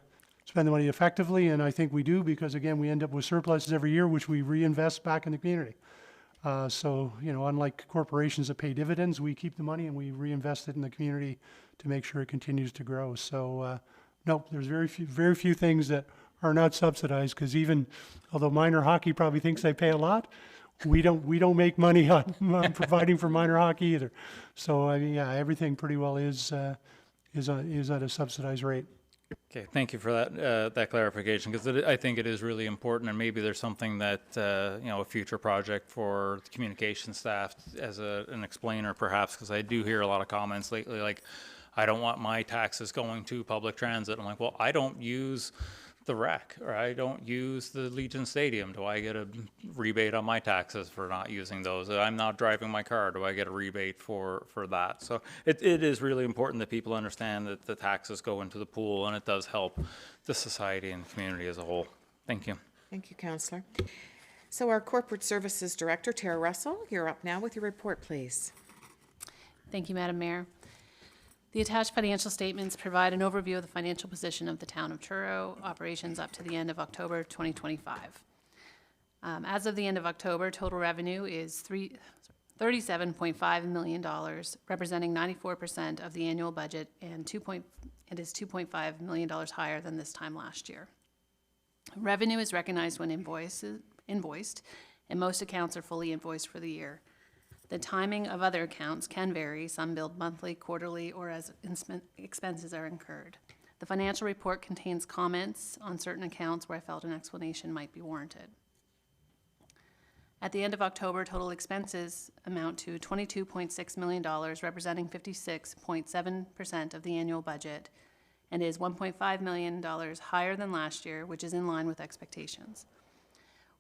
spend the money effectively, and I think we do, because again, we end up with surpluses every year, which we reinvest back in the community. So, you know, unlike corporations that pay dividends, we keep the money and we reinvest it in the community to make sure it continues to grow. So, no, there's very few things that are not subsidized, because even, although minor hockey probably thinks they pay a lot, we don't make money on providing for minor hockey either. So, I mean, yeah, everything pretty well is at a subsidized rate. Okay, thank you for that clarification, because I think it is really important, and maybe there's something that you know, a future project for the communication staff as an explainer, perhaps, because I do hear a lot of comments lately like, I don't want my taxes going to public transit. I'm like, well, I don't use the rec, or I don't use the Legion Stadium. Do I get a rebate on my taxes for not using those? I'm not driving my car. Do I get a rebate for that? So it is really important that people understand that the taxes go into the pool, and it does help the society and the community as a whole. Thank you. Thank you, Councillor. So our Corporate Services Director, Tara Russell, you're up now with your report, please. Thank you, Madam Mayor. The attached financial statements provide an overview of the financial position of the town of Truro, operations up to the end of October 2025. As of the end of October, total revenue is $37.5 million, representing 94% of the annual budget, and it is $2.5 million higher than this time last year. Revenue is recognized when invoiced, and most accounts are fully invoiced for the year. The timing of other accounts can vary, some billed monthly, quarterly, or as expenses are incurred. The financial report contains comments on certain accounts where I felt an explanation might be warranted. At the end of October, total expenses amount to $22.6 million, representing 56.7% of the annual budget, and is $1.5 million higher than last year, which is in line with expectations.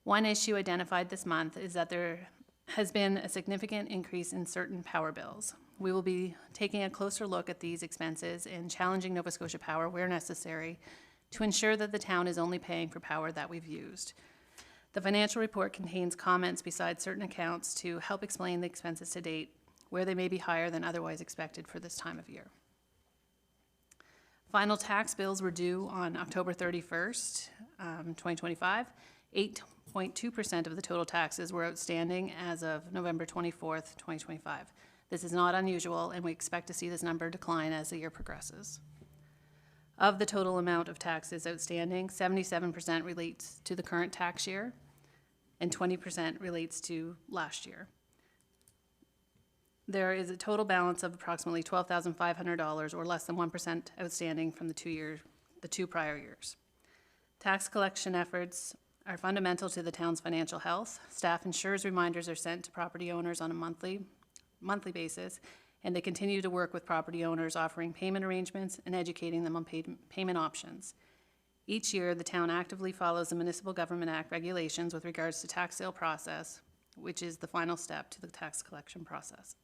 One issue identified this month is that there has been a significant increase in certain power bills. We will be taking a closer look at these expenses and challenging Nova Scotia Power where necessary to ensure that the town is only paying for power that we've used. The financial report contains comments besides certain accounts to help explain the expenses to date, where they may be higher than otherwise expected for this time of year. Final tax bills were due on October 31st, 2025. 8.2% of the total taxes were outstanding as of November 24th, 2025. This is not unusual, and we expect to see this number decline as the year progresses. Of the total amount of taxes outstanding, 77% relates to the current tax year, and 20% relates to last year. There is a total balance of approximately $12,500, or less than 1% outstanding from the two prior years. Tax collection efforts are fundamental to the town's financial health. Staff ensures reminders are sent to property owners on a monthly basis, and they continue to work with property owners, offering payment arrangements and educating them on payment options. Each year, the town actively follows the Municipal Government Act regulations with regards to tax sale process, which is the final step to the tax collection process.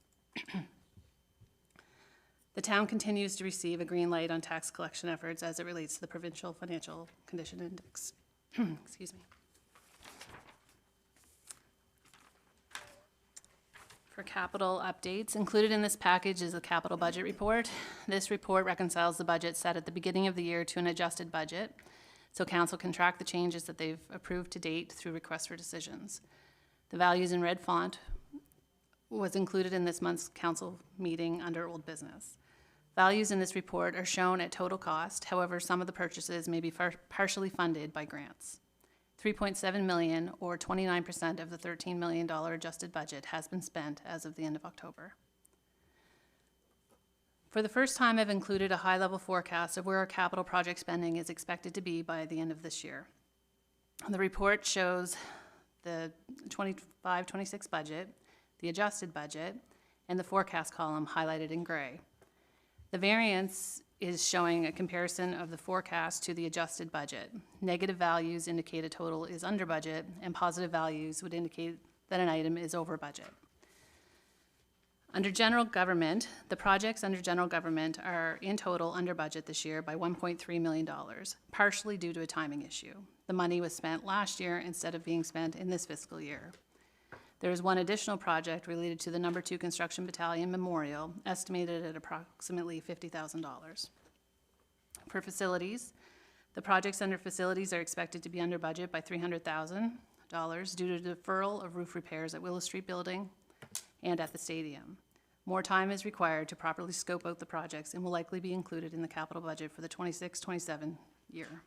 The town continues to receive a green light on tax collection efforts as it relates to the Provincial Financial Condition Index. Excuse me. For capital updates, included in this package is the capital budget report. This report reconciles the budget set at the beginning of the year to an adjusted budget, so council can track the changes that they've approved to date through requests for decisions. The values in red font was included in this month's council meeting under old business. Values in this report are shown at total cost. However, some of the purchases may be partially funded by grants. $3.7 million, or 29% of the $13 million adjusted budget, has been spent as of the end of October. For the first time, I've included a high-level forecast of where our capital project spending is expected to be by the end of this year. The report shows the 25-26 budget, the adjusted budget, and the forecast column highlighted in gray. The variance is showing a comparison of the forecast to the adjusted budget. Negative values indicate a total is under budget, and positive values would indicate that an item is over budget. Under general government, the projects under general government are in total under budget this year by $1.3 million, partially due to a timing issue. The money was spent last year instead of being spent in this fiscal year. There is one additional project related to the No. 2 Construction Battalion Memorial, estimated at approximately $50,000. For facilities, the projects under facilities are expected to be under budget by $300,000 due to deferral of roof repairs at Willow Street Building and at the stadium. More time is required to properly scope out the projects and will likely be included in the capital budget for the 26-27 year.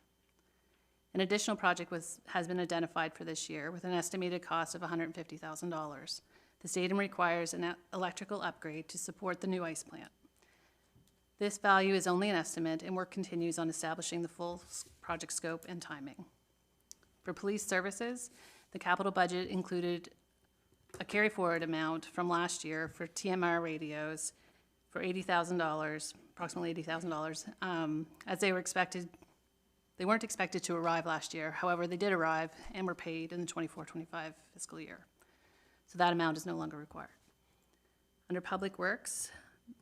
An additional project has been identified for this year with an estimated cost of $150,000. The stadium requires an electrical upgrade to support the new ice plant. This value is only an estimate, and work continues on establishing the full project scope and timing. For police services, the capital budget included a carry forward amount from last year for TMR radios for $80,000, approximately $80,000, as they weren't expected to arrive last year. However, they did arrive and were paid in the 24-25 fiscal year. So that amount is no longer required. Under Public Works,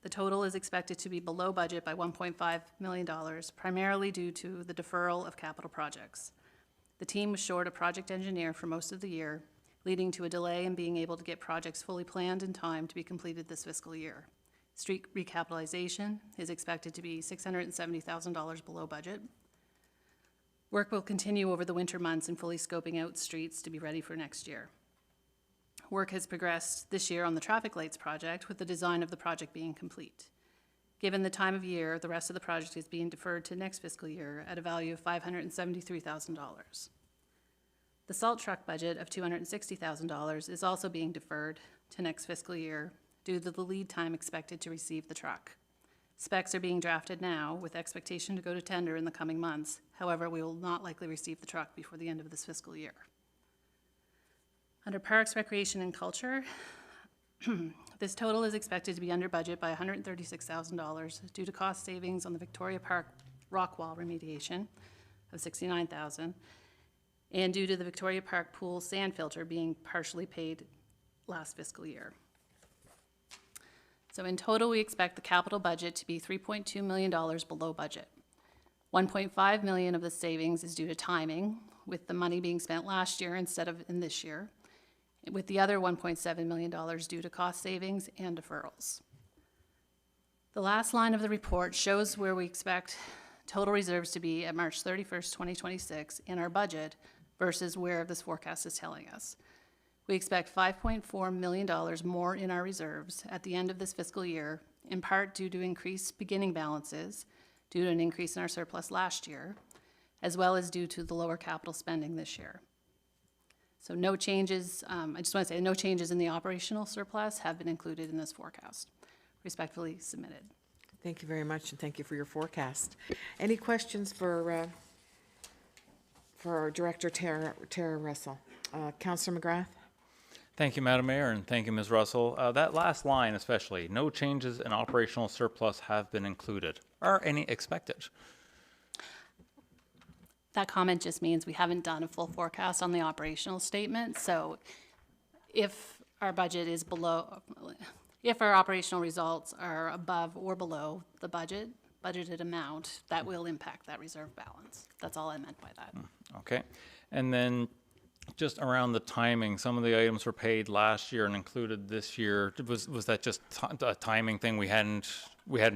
the total is expected to be below budget by $1.5 million, primarily due to the deferral of capital projects. The team was short a project engineer for most of the year, leading to a delay in being able to get projects fully planned in time to be completed this fiscal year. Street recapitalization is expected to be $670,000 below budget. Work will continue over the winter months in fully scoping out streets to be ready for next year. Work has progressed this year on the traffic lights project, with the design of the project being complete. Given the time of year, the rest of the project is being deferred to next fiscal year at a value of $573,000. The salt truck budget of $260,000 is also being deferred to next fiscal year due to the lead time expected to receive the truck. Specs are being drafted now with expectation to go to tender in the coming months. However, we will not likely receive the truck before the end of this fiscal year. Under Parks, Recreation, and Culture, this total is expected to be under budget by $136,000 due to cost savings on the Victoria Park rock wall remediation of $69,000 and due to the Victoria Park pool sand filter being partially paid last fiscal year. So in total, we expect the capital budget to be $3.2 million below budget. $1.5 million of the savings is due to timing, with the money being spent last year instead of in this year, with the other $1.7 million due to cost savings and deferrals. The last line of the report shows where we expect total reserves to be at March 31st, 2026 in our budget versus where this forecast is telling us. We expect $5.4 million more in our reserves at the end of this fiscal year, in part due to increased beginning balances, due to an increase in our surplus last year, as well as due to the lower capital spending this year. So no changes, I just want to say no changes in the operational surplus have been included in this forecast. Respectfully submitted. Thank you very much, and thank you for your forecast. Any questions for our Director, Tara Russell? Councillor McGrath? Thank you, Madam Mayor, and thank you, Ms. Russell. That last line especially, no changes in operational surplus have been included. Are any expected? That comment just means we haven't done a full forecast on the operational statement. So if our budget is below, if our operational results are above or below the budgeted amount, that will impact that reserve balance. That's all I meant by that. Okay. And then just around the timing, some of the items were paid last year and included this year. Was that just a timing thing? We hadn't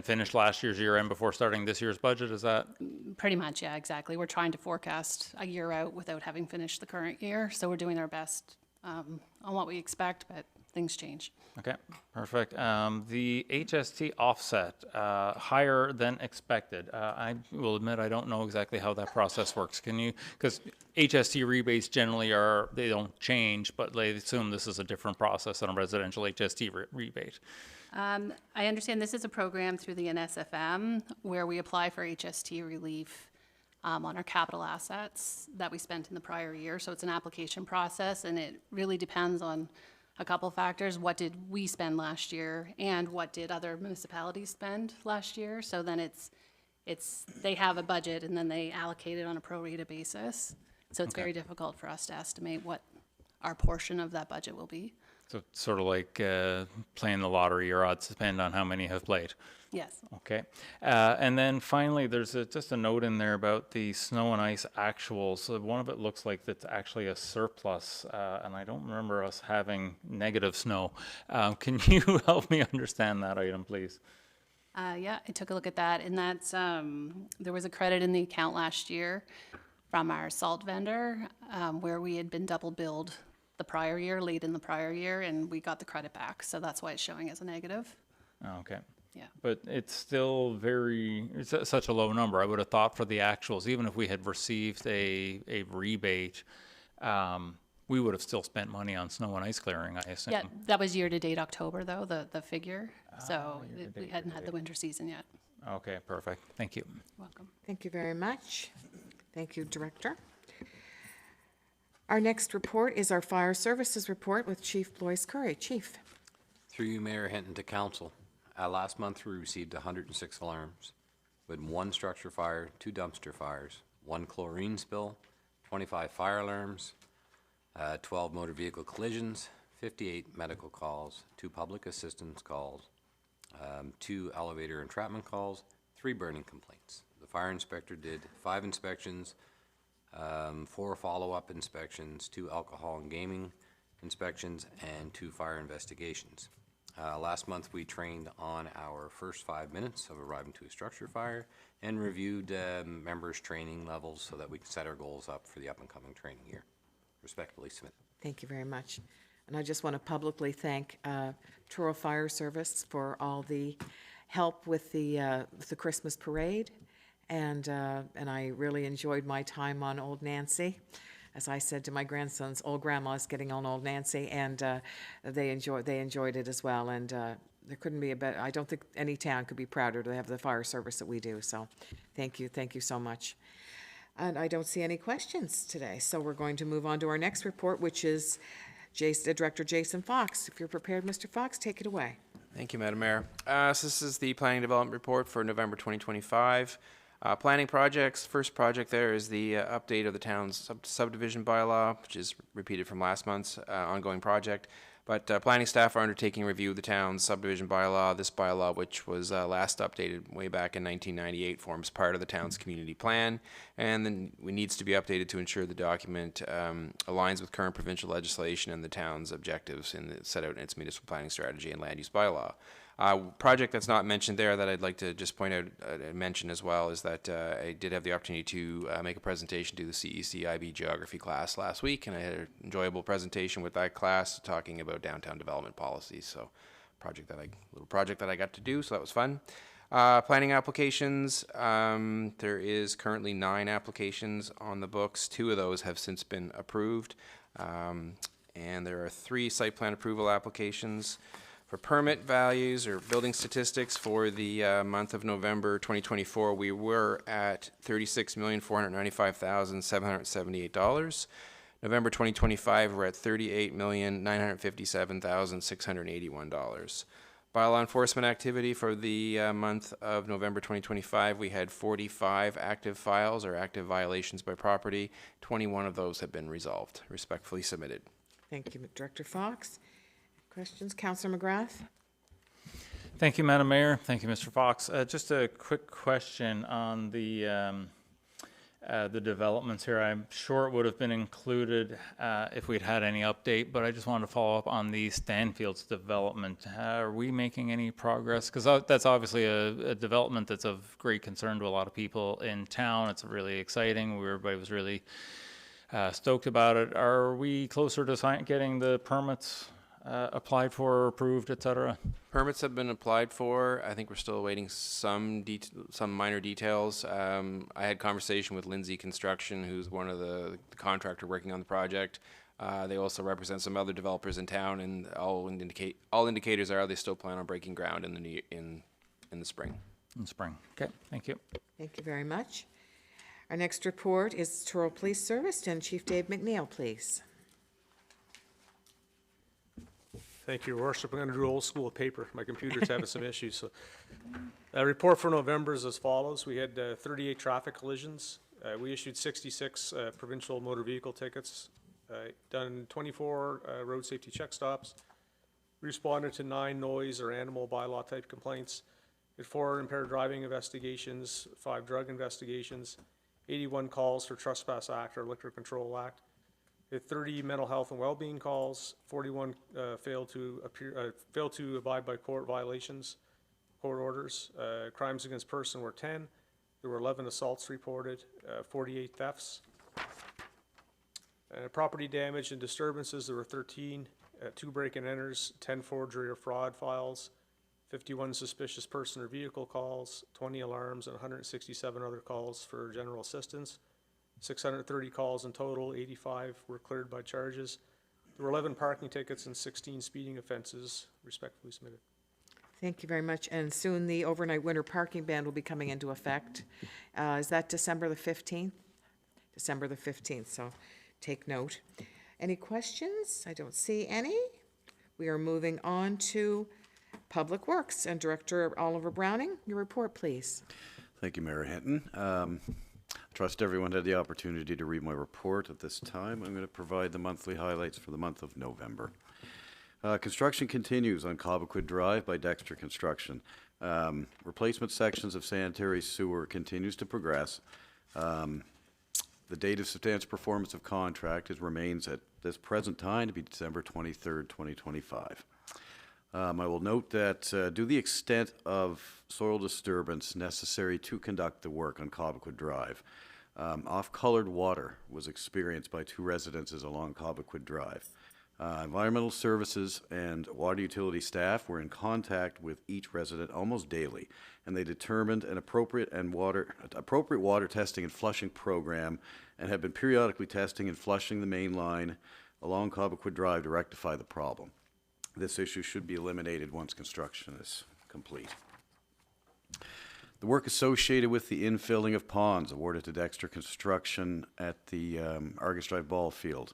finished last year's year end before starting this year's budget, is that? Pretty much, yeah, exactly. We're trying to forecast a year out without having finished the current year, so we're doing our best on what we expect, but things change. Okay, perfect. The HST offset, higher than expected. I will admit I don't know exactly how that process works. Can you, because HST rebates generally they don't change, but they assume this is a different process than a residential HST rebate. I understand this is a program through the NSFM where we apply for HST relief on our capital assets that we spent in the prior year. So it's an application process, and it really depends on a couple factors. What did we spend last year, and what did other municipalities spend last year? So then they have a budget, and then they allocate it on a pro rata basis. So it's very difficult for us to estimate what our portion of that budget will be. So it's sort of like playing the lottery. Your odds depend on how many have played. Yes. Okay. And then finally, there's just a note in there about the snow and ice actuals. So one of it looks like it's actually a surplus, and I don't remember us having negative snow. Can you help me understand that item, please? Yeah, I took a look at that, and that's, there was a credit in the account last year from our salt vendor, where we had been double billed the prior year, late in the prior year, and we got the credit back. So that's why it's showing as a negative. Okay. Yeah. But it's still it's such a low number. I would have thought for the actuals, even if we had received a rebate, we would have still spent money on snow and ice clearing, I assume. Yeah, that was year-to-date October, though, the figure. So we hadn't had the winter season yet. Okay, perfect. Thank you. Welcome. Thank you very much. Thank you, Director. Our next report is our Fire Services Report with Chief Blois Curry. Chief. Through you, Mayor Hinton, to Council. Last month, we received 106 alarms. We had 1 structure fire, 2 dumpster fires, 1 chlorine spill, 25 fire alarms, 12 motor vehicle collisions, 58 medical calls, 2 public assistance calls, 2 elevator entrapment calls, 3 burning complaints. The fire inspector did 5 inspections, 4 follow-up inspections, 2 alcohol and gaming inspections, and 2 fire investigations. Last month, we trained on our first 5 minutes of arriving to a structure fire and reviewed members' training levels so that we can set our goals up for the up-and-coming training year. Respectfully submitted. Thank you very much. And I just want to publicly thank Truro Fire Service for all the help with the Christmas parade. And I really enjoyed my time on Old Nancy. As I said to my grandsons, old grandma's getting on Old Nancy, and they enjoyed it as well. And there couldn't be a better, I don't think any town could be prouder to have the fire service that we do. So thank you so much. And I don't see any questions today. So we're going to move on to our next report, which is Director Jason Fox. If you're prepared, Mr. Fox, take it away. Thank you, Madam Mayor. So this is the Planning Development Report for November 2025. Planning projects, first project there is the update of the town's subdivision bylaw, which is repeated from last month's ongoing project. But planning staff are undertaking a review of the town's subdivision bylaw. This bylaw, which was last updated way back in 1998, forms part of the town's community plan, and then it needs to be updated to ensure the document aligns with current provincial legislation and the town's objectives set out in its municipal planning strategy and land use bylaw. Project that's not mentioned there that I'd like to just point out and mention as well is that I did have the opportunity to make a presentation to the CEC IB geography class last week, and I had an enjoyable presentation with that class talking about downtown development policies. So, little project that I got to do, so that was fun. Planning applications, there is currently 9 applications on the books. 2 of those have since been approved, and there are 3 site plan approval applications. For permit values or building statistics for the month of November 2024, we were at $36,495,778. November 2025, we're at $38,957,681. Bylaw enforcement activity for the month of November 2025, we had 45 active files or active violations by property. 21 of those have been resolved. Respectfully submitted. Thank you, Director Fox. Questions? Councillor McGrath? Thank you, Madam Mayor. Thank you, Mr. Fox. Just a quick question on the developments here. I'm sure it would have been included if we'd had any update, but I just wanted to follow up on the Stanfield's development. Are we making any progress? Because that's obviously a development that's of great concern to a lot of people in town. It's really exciting. Everybody was really stoked about it. Are we closer to getting the permits applied for or approved, et cetera? Permits have been applied for. I think we're still awaiting some minor details. I had conversation with Lindsay Construction, who's one of the contractor working on the project. They also represent some other developers in town, and all indicators are they still plan on breaking ground in the spring. In spring. Okay, thank you. Thank you very much. Our next report is Truro Police Service, and Chief Dave McNeil, please. Thank you, Your Worship. I'm going to do old school with paper. My computer's having some issues. So, report for November is as follows. We had 38 traffic collisions. We issued 66 provincial motor vehicle tickets, done 24 road safety check stops, responded to 9 noise or animal bylaw type complaints, did 4 impaired driving investigations, 5 drug investigations, 81 calls for Trespass Act or Liquor Control Act, did 30 mental health and well-being calls, 41 failed to abide by court violations, court orders. Crimes against person were 10. There were 11 assaults reported, 48 thefts. Property damage and disturbances, there were 13, 2 break-and-enters, 10 forgery or fraud files, 51 suspicious person or vehicle calls, 20 alarms, and 167 other calls for general assistance. 630 calls in total, 85 were cleared by charges. There were 11 parking tickets and 16 speeding offenses respectively submitted. Thank you very much. And soon the overnight winter parking ban will be coming into effect. Is that December the 15th? December the 15th, so take note. Any questions? I don't see any. We are moving on to Public Works, and Director Oliver Browning, your report, please. Thank you, Mayor Hinton. I trust everyone had the opportunity to read my report. At this time, I'm going to provide the monthly highlights for the month of November. Construction continues on Cobequid Drive by Dexter Construction. Replacement sections of sanitary sewer continues to progress. The date of substantial performance of contract remains at this present time to be December 23rd, 2025. I will note that due to the extent of soil disturbance necessary to conduct the work on Cobequid Drive, off-colored water was experienced by 2 residences along Cobequid Drive. Environmental services and water utility staff were in contact with each resident almost daily, and they determined an appropriate water testing and flushing program, and have been periodically testing and flushing the main line along Cobequid Drive to rectify the problem. This issue should be eliminated once construction is complete. The work associated with the infilling of ponds awarded to Dexter Construction at the Argus Drive ball field.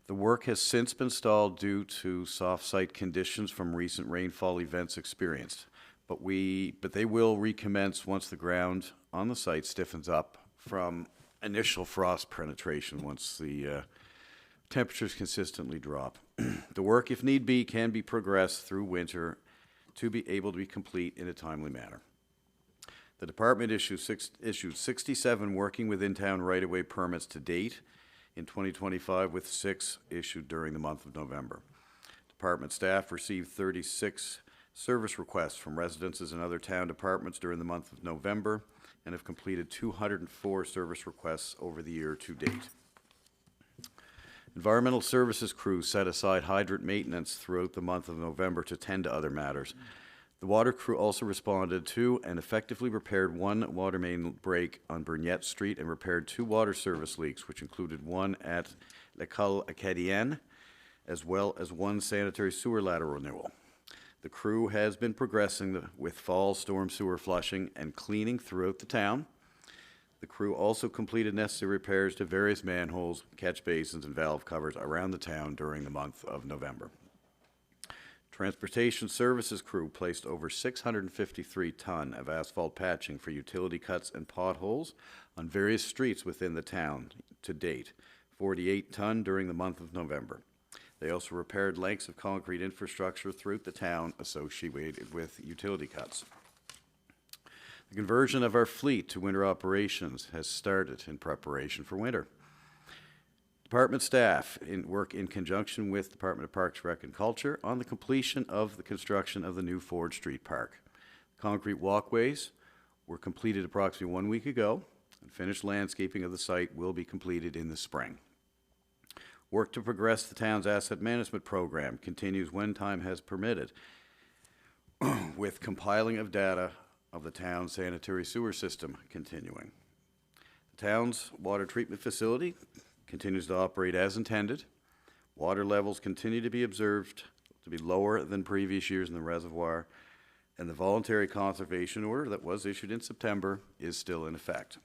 The work has since been stalled due to soft site conditions from recent rainfall events experienced, but they will recommence once the ground on the site stiffens up from initial frost penetration once the temperatures consistently drop. The work, if need be, can be progressed through winter to be able to be complete in a timely manner. The department issued 67 working within town right-of-way permits to date in 2025, with 6 issued during the month of November. Department staff received 36 service requests from residences and other town departments during the month of November, and have completed 204 service requests over the year to date. Environmental services crews set aside hydrant maintenance throughout the month of November to tend to other matters. The water crew also responded to and effectively repaired 1 water main break on Burnett Street and repaired 2 water service leaks, which included one at L'École Acadienne, as well as 1 sanitary sewer lateral renewal. The crew has been progressing with fall storm sewer flushing and cleaning throughout the town. The crew also completed necessary repairs to various manholes, catch basins, and valve covers around the town during the month of November. Transportation Services crew placed over 653 ton of asphalt patching for utility cuts and potholes on various streets within the town to date, 48 ton during the month of November. They also repaired lengths of concrete infrastructure throughout the town associated with utility cuts. The conversion of our fleet to winter operations has started in preparation for winter. Department staff work in conjunction with Department of Parks, Rec and Culture on the completion of the construction of the new Ford Street Park. Concrete walkways were completed approximately 1 week ago, and finished landscaping of the site will be completed in the spring. Work to progress the town's asset management program continues when time has permitted, with compiling of data of the town's sanitary sewer system continuing. The town's water treatment facility continues to operate as intended. Water levels continue to be observed to be lower than previous years in the reservoir, and the voluntary conservation order that was issued in September is still in effect.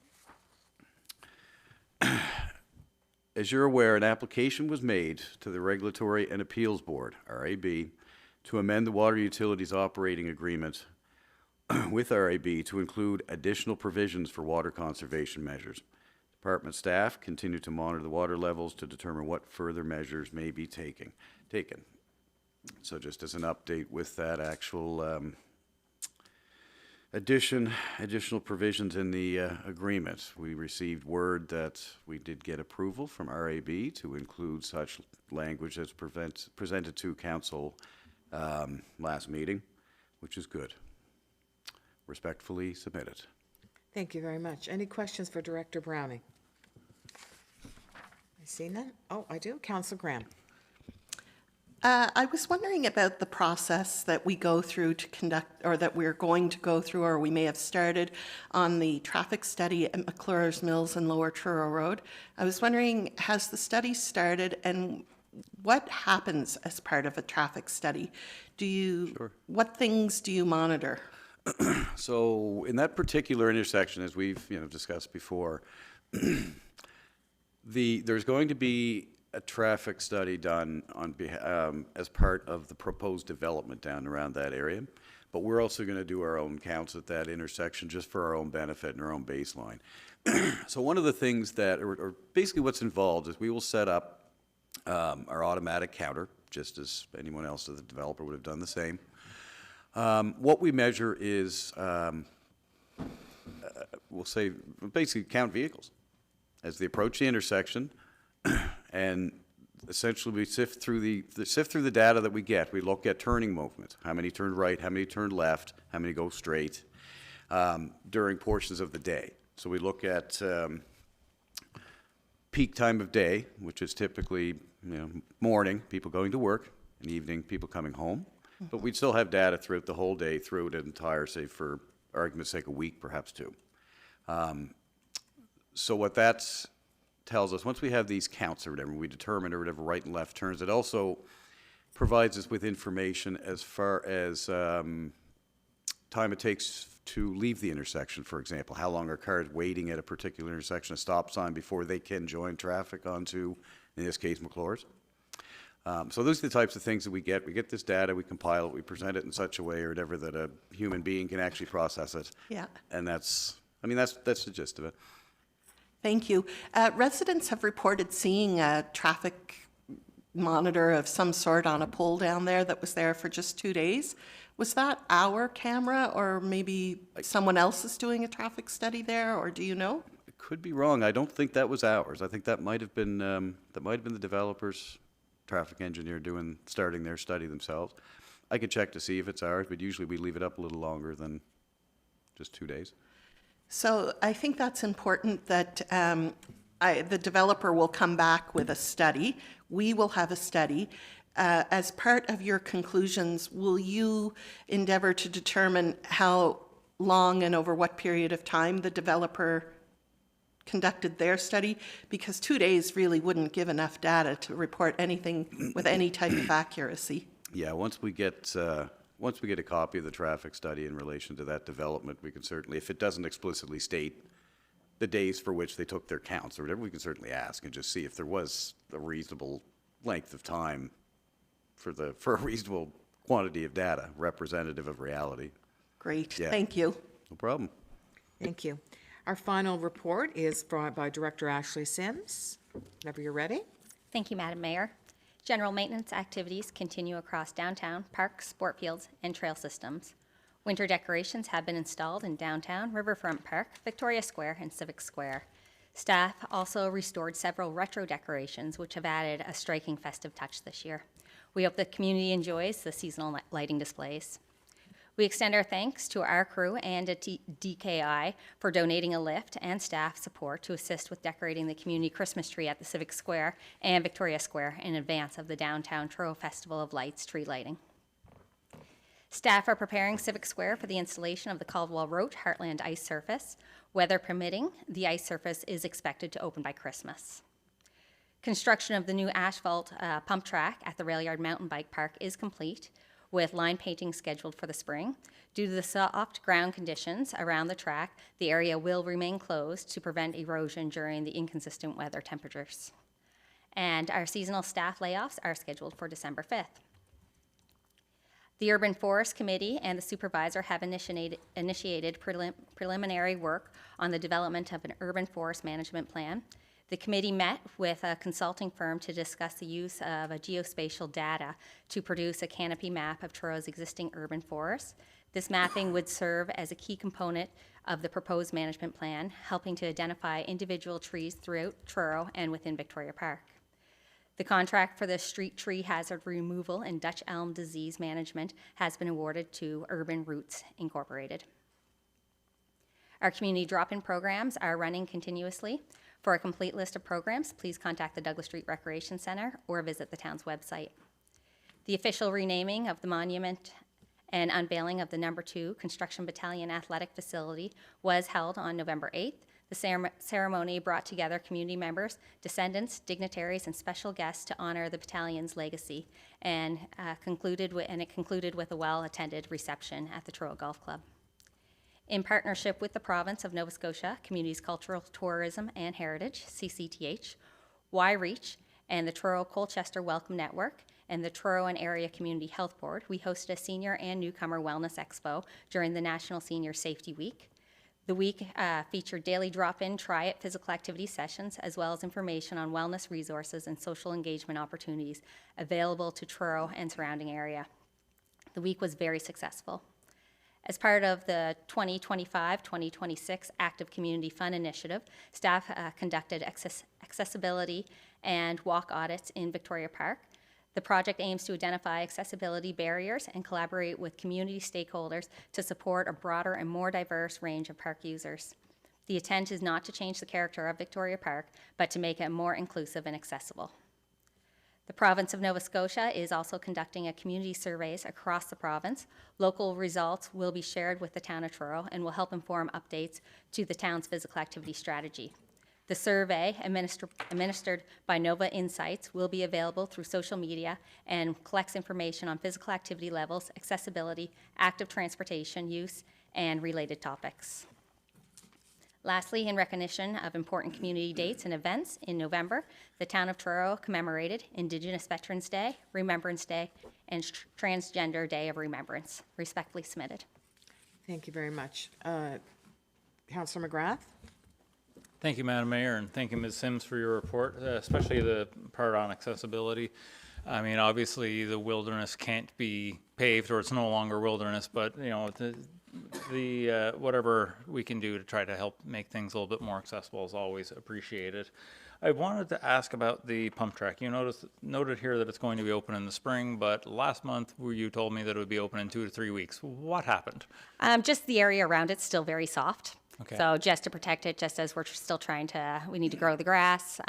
As you're aware, an application was made to the Regulatory and Appeals Board, RAB, to amend the Water Utilities Operating Agreement with RAB to include additional provisions for water conservation measures. Department staff continue to monitor the water levels to determine what further measures may be taken. So just as an update with that actual additional provisions in the agreement, we received word that we did get approval from RAB to include such language as presented to council last meeting, which is good. Respectfully submitted. Thank you very much. Any questions for Director Browning? I see none. Oh, I do. Councillor Graham. I was wondering about the process that we go through to conduct, or that we're going to go through, or we may have started on the traffic study at McClure's Mills and Lower Truro Road. I was wondering, has the study started, and what happens as part of a traffic study? What things do you monitor? So in that particular intersection, as we've discussed before, there's going to be a traffic study done on as part of the proposed development down around that area. But we're also going to do our own counts at that intersection just for our own benefit and our own baseline. So one of the things that, or basically what's involved, is we will set up our automatic counter, just as anyone else, the developer would have done the same. What we measure is, we'll say, basically count vehicles as they approach the intersection, and essentially we sift through the data that we get. We look at turning movement, how many turned right, how many turned left, how many go straight during portions of the day. So we look at peak time of day, which is typically morning, people going to work, and evening, people coming home. But we'd still have data throughout the whole day, through an entire, say, for argument's sake, a week, perhaps two. So what that tells us, once we have these counts or whatever, we determine or whatever right and left turns, it also provides us with information as far as time it takes to leave the intersection, for example. How long are cars waiting at a particular intersection, a stop sign, before they can join traffic onto, in this case, McClure's. So those are the types of things that we get. We get this data, we compile it, we present it in such a way or whatever that a human being can actually process it. Yeah. And that's the gist of it. Thank you. Residents have reported seeing a traffic monitor of some sort on a pole down there that was there for just 2 days. Was that our camera, or maybe someone else is doing a traffic study there, or do you know? It could be wrong. I don't think that was ours. I think that might have been the developer's traffic engineer starting their study themselves. I could check to see if it's ours, but usually we leave it up a little longer than just 2 days. So I think that's important that the developer will come back with a study. We will have a study. As part of your conclusions, will you endeavor to determine how long and over what period of time the developer conducted their study? Because 2 days really wouldn't give enough data to report anything with any type of accuracy. Yeah, once we get a copy of the traffic study in relation to that development, we can certainly, if it doesn't explicitly state the days for which they took their counts or whatever, we can certainly ask and just see if there was a reasonable length of time for a reasonable quantity of data representative of reality. Great, Yeah. thank you. No problem. Thank you. Our final report is brought by Director Ashley Sims. Whenever you're ready. Thank you, Madam Mayor. General maintenance activities continue across downtown, parks, sport fields, and trail systems. Winter decorations have been installed in downtown, Riverfront Park, Victoria Square, and Civic Square. Staff also restored several retro decorations, which have added a striking festive touch this year. We hope the community enjoys the seasonal lighting displays. We extend our thanks to our crew and at DKI for donating a lift and staff support to assist with decorating the community Christmas tree at the Civic Square and Victoria Square in advance of the downtown Truro Festival of Lights tree lighting. Staff are preparing Civic Square for the installation of the Caldwell Road Heartland ice surface. Weather permitting, the ice surface is expected to open by Christmas. Construction of the new asphalt pump track at the Rail Yard Mountain Bike Park is complete, with line painting scheduled for the spring. Due to the soft ground conditions around the track, the area will remain closed to prevent erosion during the inconsistent weather temperatures. And our seasonal staff layoffs are scheduled for December 5th. The Urban Forest Committee and the supervisor have initiated preliminary work on the development of an urban forest management plan. The committee met with a consulting firm to discuss the use of a geospatial data to produce a canopy map of Truro's existing urban forests. This mapping would serve as a key component of the proposed management plan, helping to identify individual trees throughout Truro and within Victoria Park. The contract for the street tree hazard removal and Dutch elm disease management has been awarded to Urban Roots Incorporated. Our community drop-in programs are running continuously. For a complete list of programs, please contact the Douglas Street Recreation Center or visit the town's website. The official renaming of the monument and unveiling of the No. 2 Construction Battalion Athletic Facility was held on November 8th. The ceremony brought together community members, descendants, dignitaries, and special guests to honor the battalion's legacy, and it concluded with a well-attended reception at the Truro Golf Club. In partnership with the Province of Nova Scotia, Communities Cultural Tourism and Heritage, CCTH, Y-Reach, and the Truro Colchester Welcome Network, and the Truro and Area Community Health Board, we hosted a Senior and Newcomer Wellness Expo during the National Senior Safety Week. The week featured daily drop-in, try-it physical activity sessions, as well as information on wellness resources and social engagement opportunities available to Truro and surrounding area. The week was very successful. As part of the 2025-2026 Active Community Fund Initiative, staff conducted accessibility and walk audits in Victoria Park. The project aims to identify accessibility barriers and collaborate with community stakeholders to support a broader and more diverse range of park users. The intent is not to change the character of Victoria Park, but to make it more inclusive and accessible. The province of Nova Scotia is also conducting a community surveys across the province. Local results will be shared with the town of Truro and will help inform updates to the town's physical activity strategy. The survey, administered by Nova Insights, will be available through social media and collects information on physical activity levels, accessibility, active transportation use, and related topics. Lastly, in recognition of important community dates and events, in November, the town of Truro commemorated Indigenous Veterans Day, Remembrance Day, and Transgender Day of Remembrance. Respectfully submitted. Thank you very much. Councillor McGrath? Thank you, Madam Mayor, and thank you, Ms. Sims, for your report, especially the part on accessibility. I mean, obviously, the wilderness can't be paved, or it's no longer wilderness, but, you know, the whatever we can do to try to help make things a little bit more accessible is always appreciated. I wanted to ask about the pump track. You noted here that it's going to be open in the spring, but last month you told me that it would be open in 2 to 3 weeks. What happened? Just the area around it's still very soft. Okay. So just to protect it, just as we're still we need to grow the grass,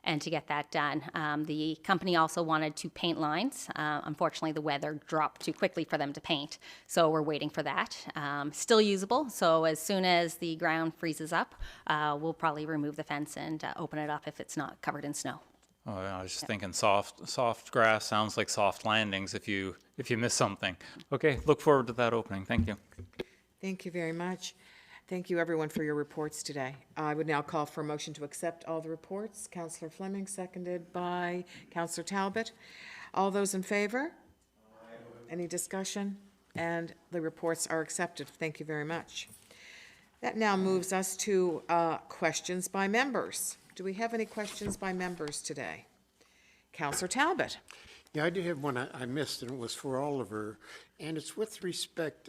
and to get that done. The company also wanted to paint lines. Unfortunately, the weather dropped too quickly for them to paint, so we're waiting for that. Still usable, so as soon as the ground freezes up, we'll probably remove the fence and open it up if it's not covered in snow. Oh, yeah, I was just thinking soft grass sounds like soft landings if you miss something. Okay, look forward to that opening. Thank you. Thank you very much. Thank you, everyone, for your reports today. I would now call for a motion to accept all the reports. Councillor Fleming, seconded by Councillor Talbot. All those in favor? Aye. Any discussion? And the reports are accepted. Thank you very much. That now moves us to questions by members. Do we have any questions by members today? Councillor Talbot. Yeah, I did have one I missed, and it was for Oliver, and it's with respect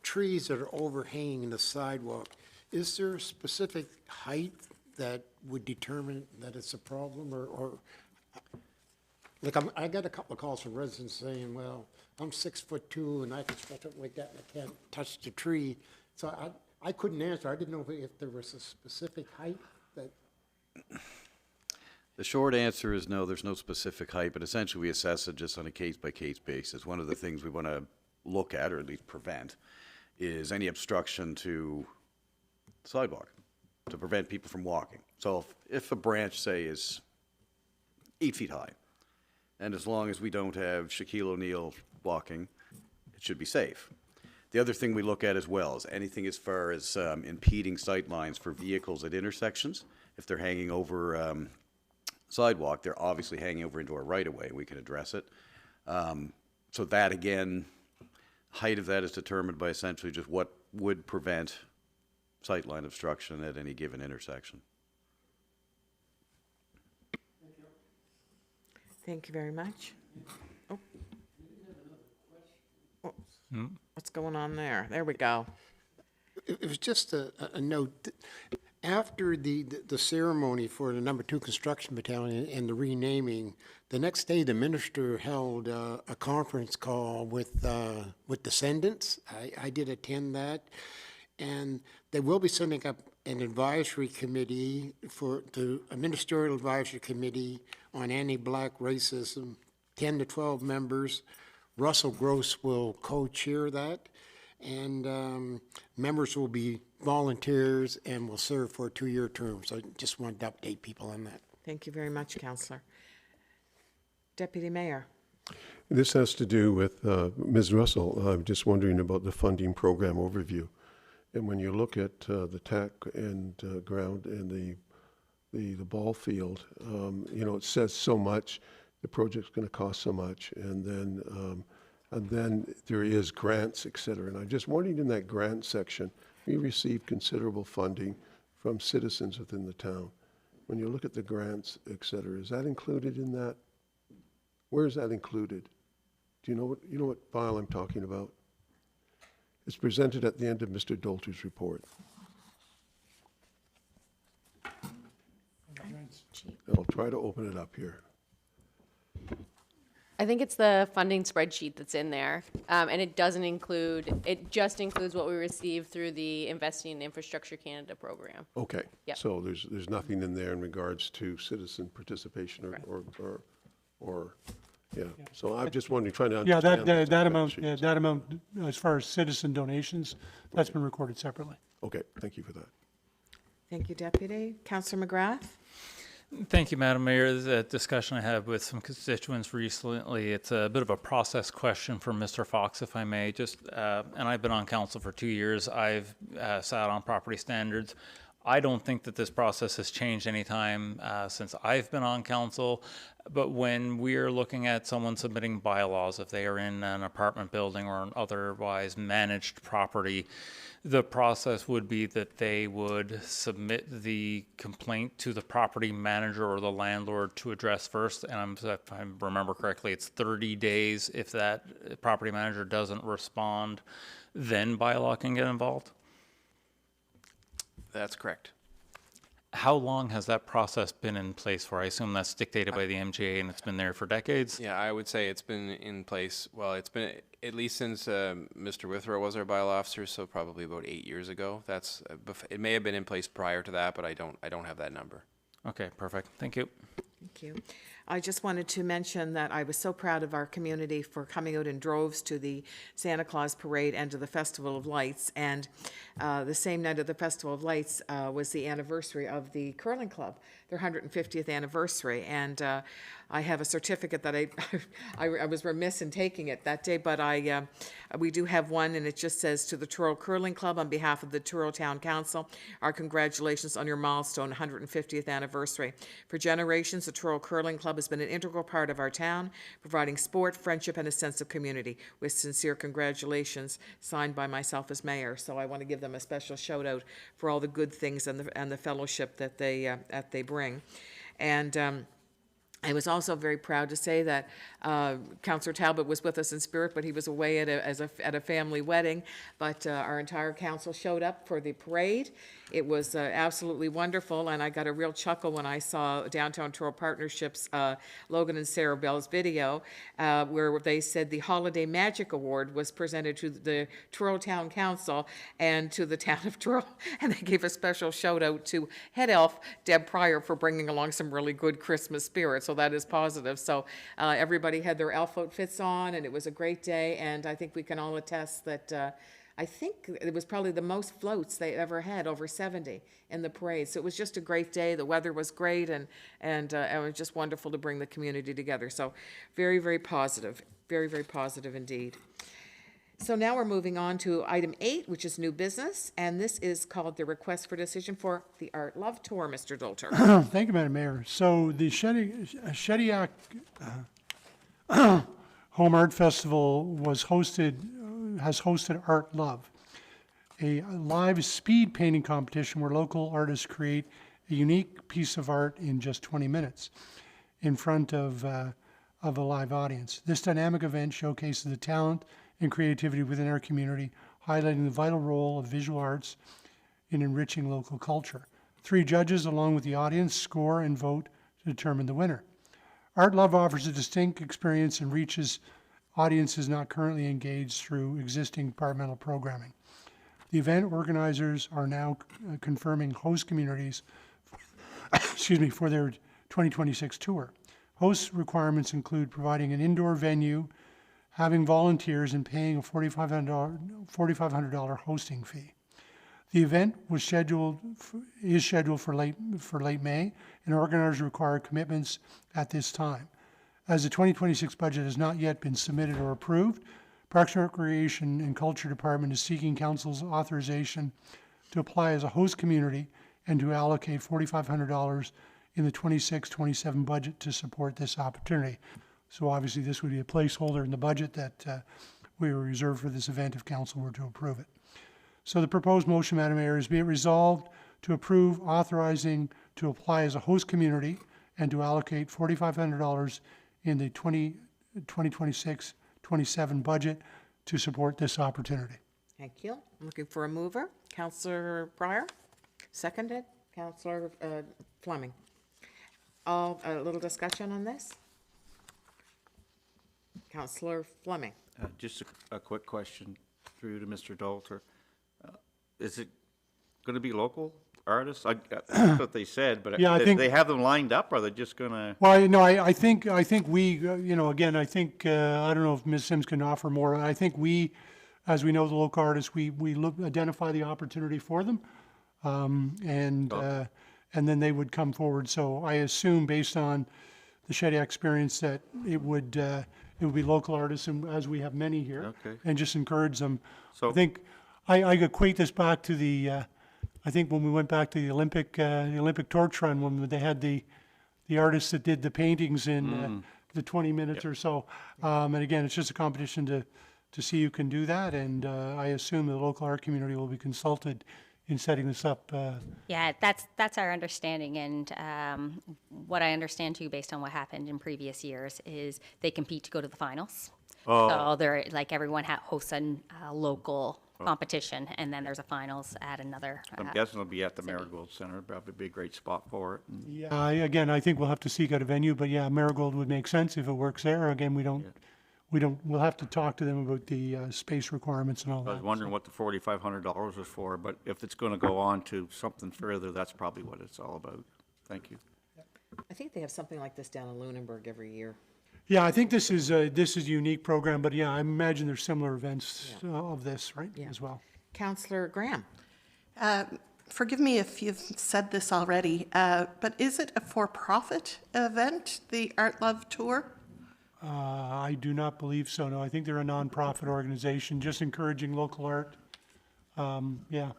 trees that are overhanging the sidewalk. Is there a specific height that would determine that it's a problem, or Like, I got a couple of calls from residents saying, well, I'm 6'2" and I can stretch up like that and I can't touch the tree. So I couldn't answer. I didn't know if there was a specific height that, The short answer is no, there's no specific height, but essentially we assess it just on a case-by-case basis. One of the things we want to look at, or at least prevent, is any obstruction to the sidewalk, to prevent people from walking. So if a branch, say, is 8 feet high, and as long as we don't have Shaquille O'Neal walking, it should be safe. The other thing we look at as well is anything as far as impeding sight lines for vehicles at intersections. If they're hanging over sidewalk, they're obviously hanging over into our right-of-way. We can address it. So that, again, height of that is determined by essentially just what would prevent sightline obstruction at any given intersection. Thank you very much. Oh. Oh. What's going on there? There we go. it was just a note. After the ceremony for the number 2 construction battalion and the renaming, the next day the minister held a conference call with descendants. I did attend that, and they will be setting up an advisory committee a ministerial advisory committee on anti-black racism, 10 to 12 members. Russell Gross will co-chair that, and members will be volunteers and will serve for a 2-year term. So I just wanted to update people on that. Thank you very much, Councillor. Deputy Mayor. This has to do with Ms. Russell. I'm just wondering about the funding program overview. And when you look at the TAC and ground and the ball field, it says so much, the project's going to cost so much, and then there is grants, et cetera. And I'm just wondering, in that grant section, we receive considerable funding from citizens within the town. When you look at the grants, et cetera, is that included in that? Where is that included? Do you know what file I'm talking about? It's presented at the end of Mr. Dolter's report. I'll try to open it up here. I think it's the funding spreadsheet that's in there, and it just includes what we received through the Investing in Infrastructure Canada program. Okay. Yep. So there's nothing in there in regards to citizen participation or yeah. So I'm just wondering, trying to Yeah, understand. that amount, as far as citizen donations, that's been recorded separately. Okay, thank you for that. Thank you, Deputy. Councillor McGrath. Thank you, Madam Mayor. This is a discussion I had with some constituents recently. It's a bit of a process question for Mr. Fox, if I may. And I've been on council for 2 years. I've sat on property standards. I don't think that this process has changed any time since I've been on council. But when we're looking at someone submitting bylaws, if they are in an apartment building or an otherwise managed property, the process would be that they would submit the complaint to the property manager or the landlord to address first. And if I remember correctly, it's 30 days. If that property manager doesn't respond, then bylaw can get involved. That's correct. How long has that process been in place for? I assume that's dictated by the MGA and it's been there for decades? Yeah, I would say it's been in place, well, it's been at least since Mr. Withrow was our bylaw officer, so probably about 8 years ago. It may have been in place prior to that, but I don't have that number. Okay, perfect. Thank you. Thank you. I just wanted to mention that I was so proud of our community for coming out in droves to the Santa Claus Parade and to the Festival of Lights. And the same night of the Festival of Lights was the anniversary of the Curling Club, their 150th anniversary. And I have a certificate that I was remiss in taking it that day, but we do have one, and it just says, to the Truro Curling Club, on behalf of the Truro Town Council, our congratulations on your milestone 150th anniversary. For generations, the Truro Curling Club has been an integral part of our town, providing sport, friendship, and a sense of community. With sincere congratulations, signed by myself as mayor. So I want to give them a special shout out for all the good things and the fellowship that they bring. And I was also very proud to say that Councillor Talbot was with us in spirit, but he was away at a family wedding. But our entire council showed up for the parade. It was absolutely wonderful, and I got a real chuckle when I saw Downtown Truro Partnerships, Logan and Sarah Bell's video, where they said the Holiday Magic Award was presented to the Truro Town Council and to the town of Truro, and they gave a special shout out to head elf Deb Pryor for bringing along some really good Christmas spirit. So that is positive. So everybody had their elf outfits on, and it was a great day. And I think we can all attest that I think it was probably the most floats they ever had, over 70 in the parade. So it was just a great day. The weather was great, and it was just wonderful to bring the community together. So very, very positive. Very, very positive indeed. So now we're moving on to item 8, which is new business, and this is called the request for decision for the Art Love Tour, Mr. Dolter. Thank you, Madam Mayor. So the Shediac Home Art Festival has hosted Art Love, a live speed painting competition where local artists create a unique piece of art in just 20 minutes in front of a live audience. This dynamic event showcases the talent and creativity within our community, highlighting the vital role of visual arts in enriching local culture. 3 judges, along with the audience, score and vote to determine the winner. Art Love offers a distinct experience and reaches audiences not currently engaged through existing departmental programming. The event organizers are now confirming host communities for their 2026 tour. Host requirements include providing an indoor venue, having volunteers, and paying a $4,500 hosting fee. The event is scheduled for late May, and organizers require commitments at this time. As the 2026 budget has not yet been submitted or approved, Parks and Recreation and Culture Department is seeking Council's authorization to apply as a host community and to allocate $4,500 in the 26-27 budget to support this opportunity. So obviously this would be a placeholder in the budget that we were reserved for this event if Council were to approve it. So the proposed motion, Madam Mayor, is be it resolved to approve authorizing to apply as a host community and to allocate $4,500 in the 2026-27 budget to support this opportunity. Thank you. I'm looking for a mover. Councillor Pryor, seconded. Councillor Fleming. A little discussion on this? Councillor Fleming. Just a quick question through to Mr. Dolter. Is it going to be local artists? That's what they said, but Yeah, I think they have them lined up, or are they just going to? Well, no, I think we, again, I think, I don't know if Ms. Sims can offer more. I think we, as we know the local artists, we identify the opportunity for them, and then they would come forward. So I assume, based on the Shediac experience, that it would be local artists, and as we have many here, Okay. and just encourage them. So- I think I equate this back to I think when we went back to the Olympic torch run, when they had the artists that did the paintings in the 20 minutes or so. And again, it's just a competition to see who can do that. And I assume the local art community will be consulted in setting this up. Yeah, that's our understanding, and what I understand too, based on what happened in previous years, is they compete to go to the finals. Oh. So they're like everyone hosts a local competition, and then there's a finals at another. I'm guessing it'll be at the Marigold Center. Probably be a great spot for it. Yeah, again, I think we'll have to seek out a venue, but yeah, Marigold would make sense if it works there. Again, we'll have to talk to them about the space requirements and all that. I was wondering what the $4,500 was for, but if it's going to go on to something further, that's probably what it's all about. Thank you. I think they have something like this down in Lunenburg every year. Yeah, I think this is a unique program, but yeah, I imagine there's similar events of this, right, Yeah. as well. Councillor Graham. Forgive me if you've said this already, but is it a for-profit event, the Art Love Tour? I do not believe so, no. I think they're a nonprofit organization, just encouraging local art. Yeah.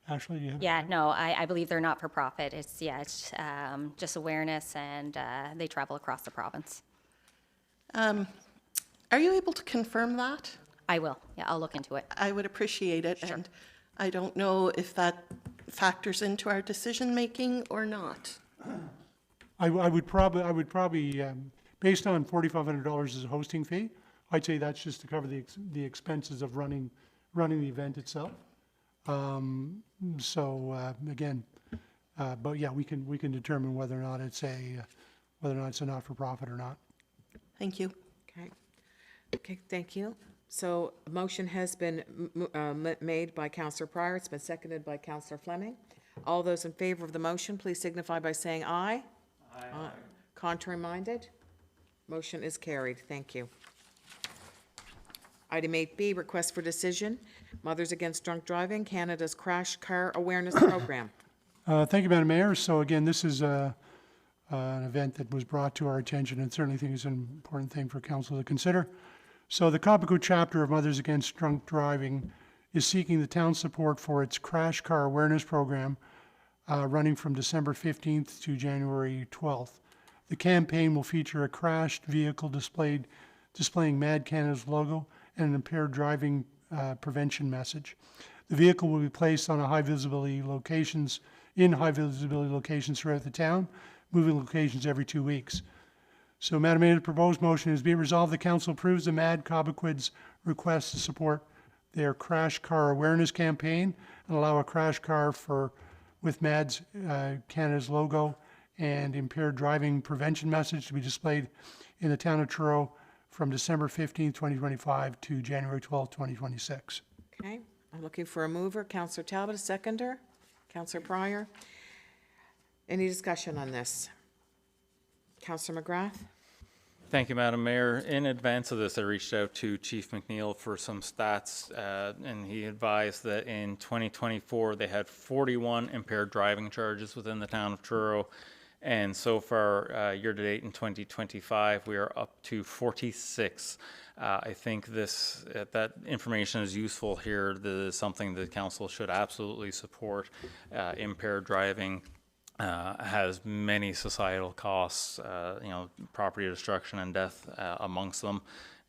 Ashley, do you have? Yeah, no, I believe they're not for profit. It's just awareness, and they travel across the province. Are you able to confirm that? I will. Yeah, I'll look into it. I would appreciate it, and I don't know if that factors into our decision-making or not. I would probably, based on $4,500 as a hosting fee, I'd say that's just to cover the expenses of running the event itself. Again, but yeah, we can determine whether or not it's a not-for-profit or not. Thank you. Okay. Okay, thank you. So a motion has been made by Counselor Pryor. It's been seconded by Counselor Fleming. All those in favor of the motion, please signify by saying aye. Aye. Contrary-minded? Motion is carried. Thank you. Item 8B, request for decision, Mothers Against Drunk Driving, Canada's Crash Car Awareness Program. Thank you, Madam Mayor. So again, this is an event that was brought to our attention, and certainly think it's an important thing for council to consider. So the Cobequid chapter of Mothers Against Drunk Driving is seeking the town's support for its Crash Car Awareness Program running from December 15th to January 12th. The campaign will feature a crashed vehicle displaying Mad Canada's logo and an impaired driving prevention message. The vehicle will be placed on high visibility locations throughout the town, moving locations every 2 weeks. So, Madam Mayor, the proposed motion is be resolved the council approves the MAD Cobequid's request to support their Crash Car Awareness campaign and allow a crash car with MAD's Canada's logo and impaired driving prevention message to be displayed in the town of Truro from December 15, 2025 to January 12, 2026. Okay, I'm looking for a mover. Counselor Talbot, a seconder. Counselor Pryor. Any discussion on this? Counselor McGrath? Thank you, Madam Mayor. In advance of this, I reached out to Chief McNeil for some stats, and he advised that in 2024, they had 41 impaired driving charges within the town of Truro. And so far, year-to-date in 2025, we are up to 46. I think that information is useful here. That is something the council should absolutely support. Impaired driving has many societal costs, property destruction and death amongst them,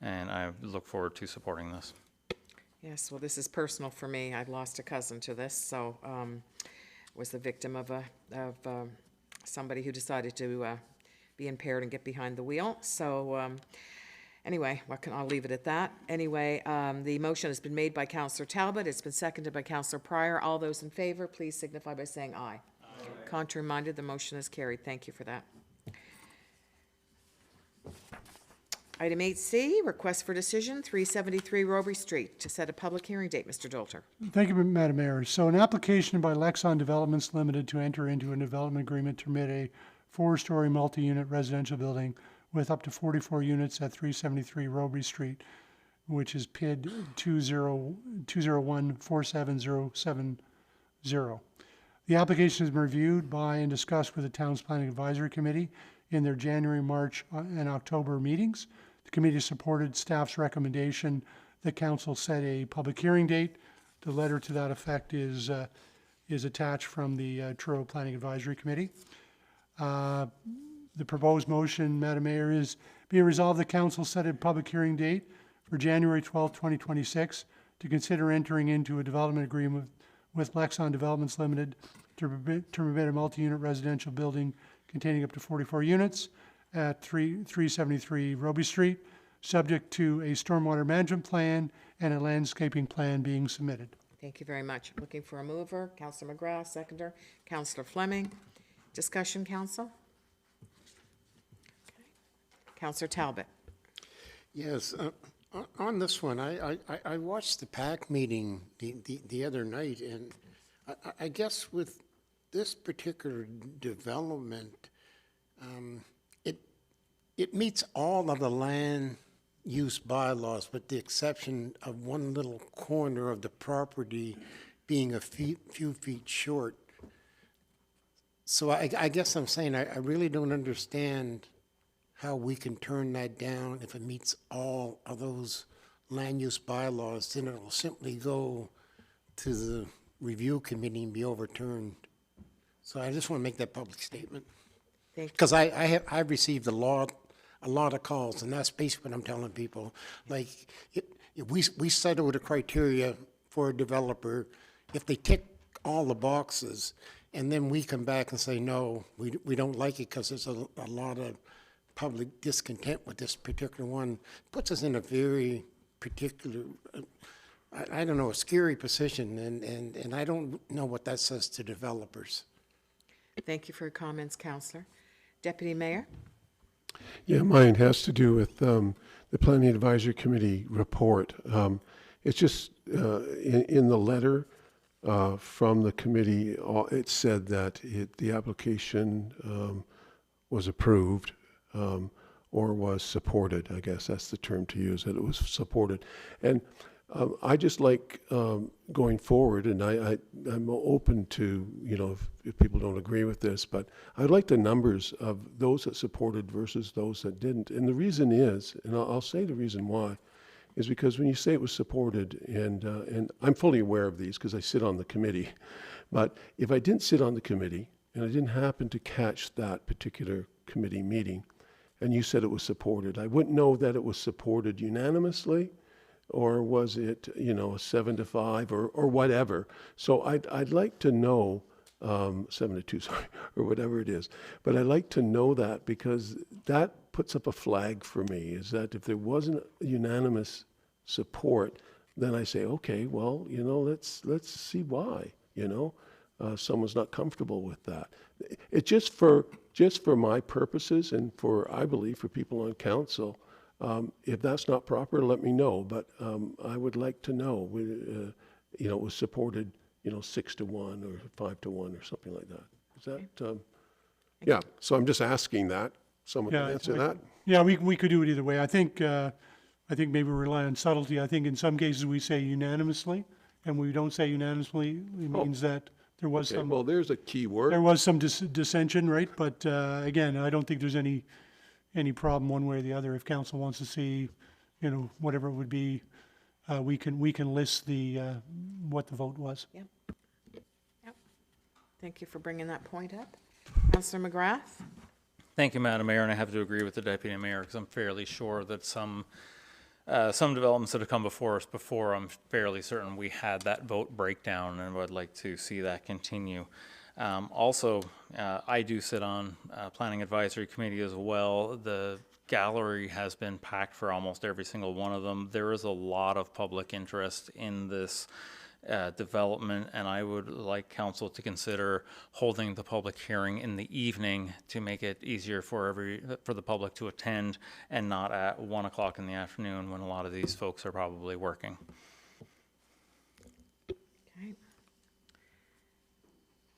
and I look forward to supporting this. Yes, well, this is personal for me. I've lost a cousin to this, so was the victim of somebody who decided to be impaired and get behind the wheel. So anyway, I'll leave it at that. Anyway, the motion has been made by Councillor Talbot. It's been seconded by Councillor Pryor. All those in favor, please signify by saying aye. Contrary-minded, the motion is carried. Thank you for that. Item 8C, request for decision, 373 Roby Street, to set a public hearing date. Mr. Dolter. Thank you, Madam Mayor. So an application by Lexon Developments Limited to enter into a development agreement to permit a 4-story multi-unit residential building with up to 44 units at 373 Roby Street, which is PID 201477070. The application has been reviewed by and discussed with the town's planning advisory committee in their January, March, and October meetings. The committee supported staff's recommendation that council set a public hearing date. The letter to that effect is attached from the Truro Planning Advisory Committee. The proposed motion, Madam Mayor, is be resolved the council set a public hearing date for January 12, 2026 to consider entering into a development agreement with Lexon Developments Limited to permit a multi-unit residential building containing up to 44 units at 373 Roby Street, subject to a stormwater management plan and a landscaping plan being submitted. Thank you very much. Looking for a mover. Councillor McGrath, seconder. Councillor Fleming. Discussion, council? Okay. Councillor Talbot. Yes, on this one, I watched the PAC meeting the other night, and I guess with this particular development, it meets all of the land use bylaws, with the exception of one little corner of the property being a few feet short. So I guess I'm saying I really don't understand how we can turn that down if it meets all of those land use bylaws. Then it'll simply go to the review committee and be overturned. So I just want to make that public statement. Because I've received a lot of calls, and that's basically what I'm telling people. Like, if we settle the criteria for a developer, if they tick all the boxes, and then we come back and say, no, we don't like it because there's a lot of public discontent with this particular one, puts us in a very particular, I don't know, a scary position, and I don't know what that says to developers. Thank you for your comments, Counselor. Deputy Mayor? Yeah, mine has to do with the Planning Advisory Committee report. It's just in the letter from the committee, it said that the application was approved or was supported. I guess that's the term to use, that it was supported. And I just like going forward, and I'm open to, you know, if people don't agree with this, but I'd like the numbers of those that supported versus those that didn't. And the reason is, and I'll say the reason why, is because when you say it was supported, and I'm fully aware of these because I sit on the committee, but if I didn't sit on the committee and I didn't happen to catch that particular committee meeting, and you said it was supported, I wouldn't know that it was supported unanimously, or was it, you know, 7-5 or whatever. So I'd like to know, 7-2, sorry, or whatever it is. But I'd like to know that, because that puts up a flag for me, is that if there wasn't unanimous support, then I say, okay, well, you know, let's see why, you know, someone's not comfortable with that. It just for my purposes, and for, I believe, for people on council, if that's not proper, let me know. But I would like to know, you know, it was supported, you know, 6-1 or 5-1 or something like that. Is that, yeah, so I'm just asking that. Someone can answer that? Yeah, we could do it either way. I think maybe we rely on subtlety. I think in some cases we say unanimously, and we don't say unanimously, it means that there was some. Well, there's a key word. There was some dissension, right? But again, I don't think there's any problem one way or the other. If council wants to see, you know, whatever it would be, we can list what the vote was. Yep. Thank you for bringing that point up. Councillor McGrath? Thank you, Madam Mayor, and I have to agree with the Deputy Mayor, because I'm fairly sure that some developments that have come before us before, I'm fairly certain we had that vote breakdown, and would like to see that continue. Also, I do sit on Planning Advisory Committee as well. The gallery has been packed for almost every single one of them. There is a lot of public interest in this development, and I would like council to consider holding the public hearing in the evening to make it easier for the public to attend, and not at 1 o'clock in the afternoon when a lot of these folks are probably working. Okay.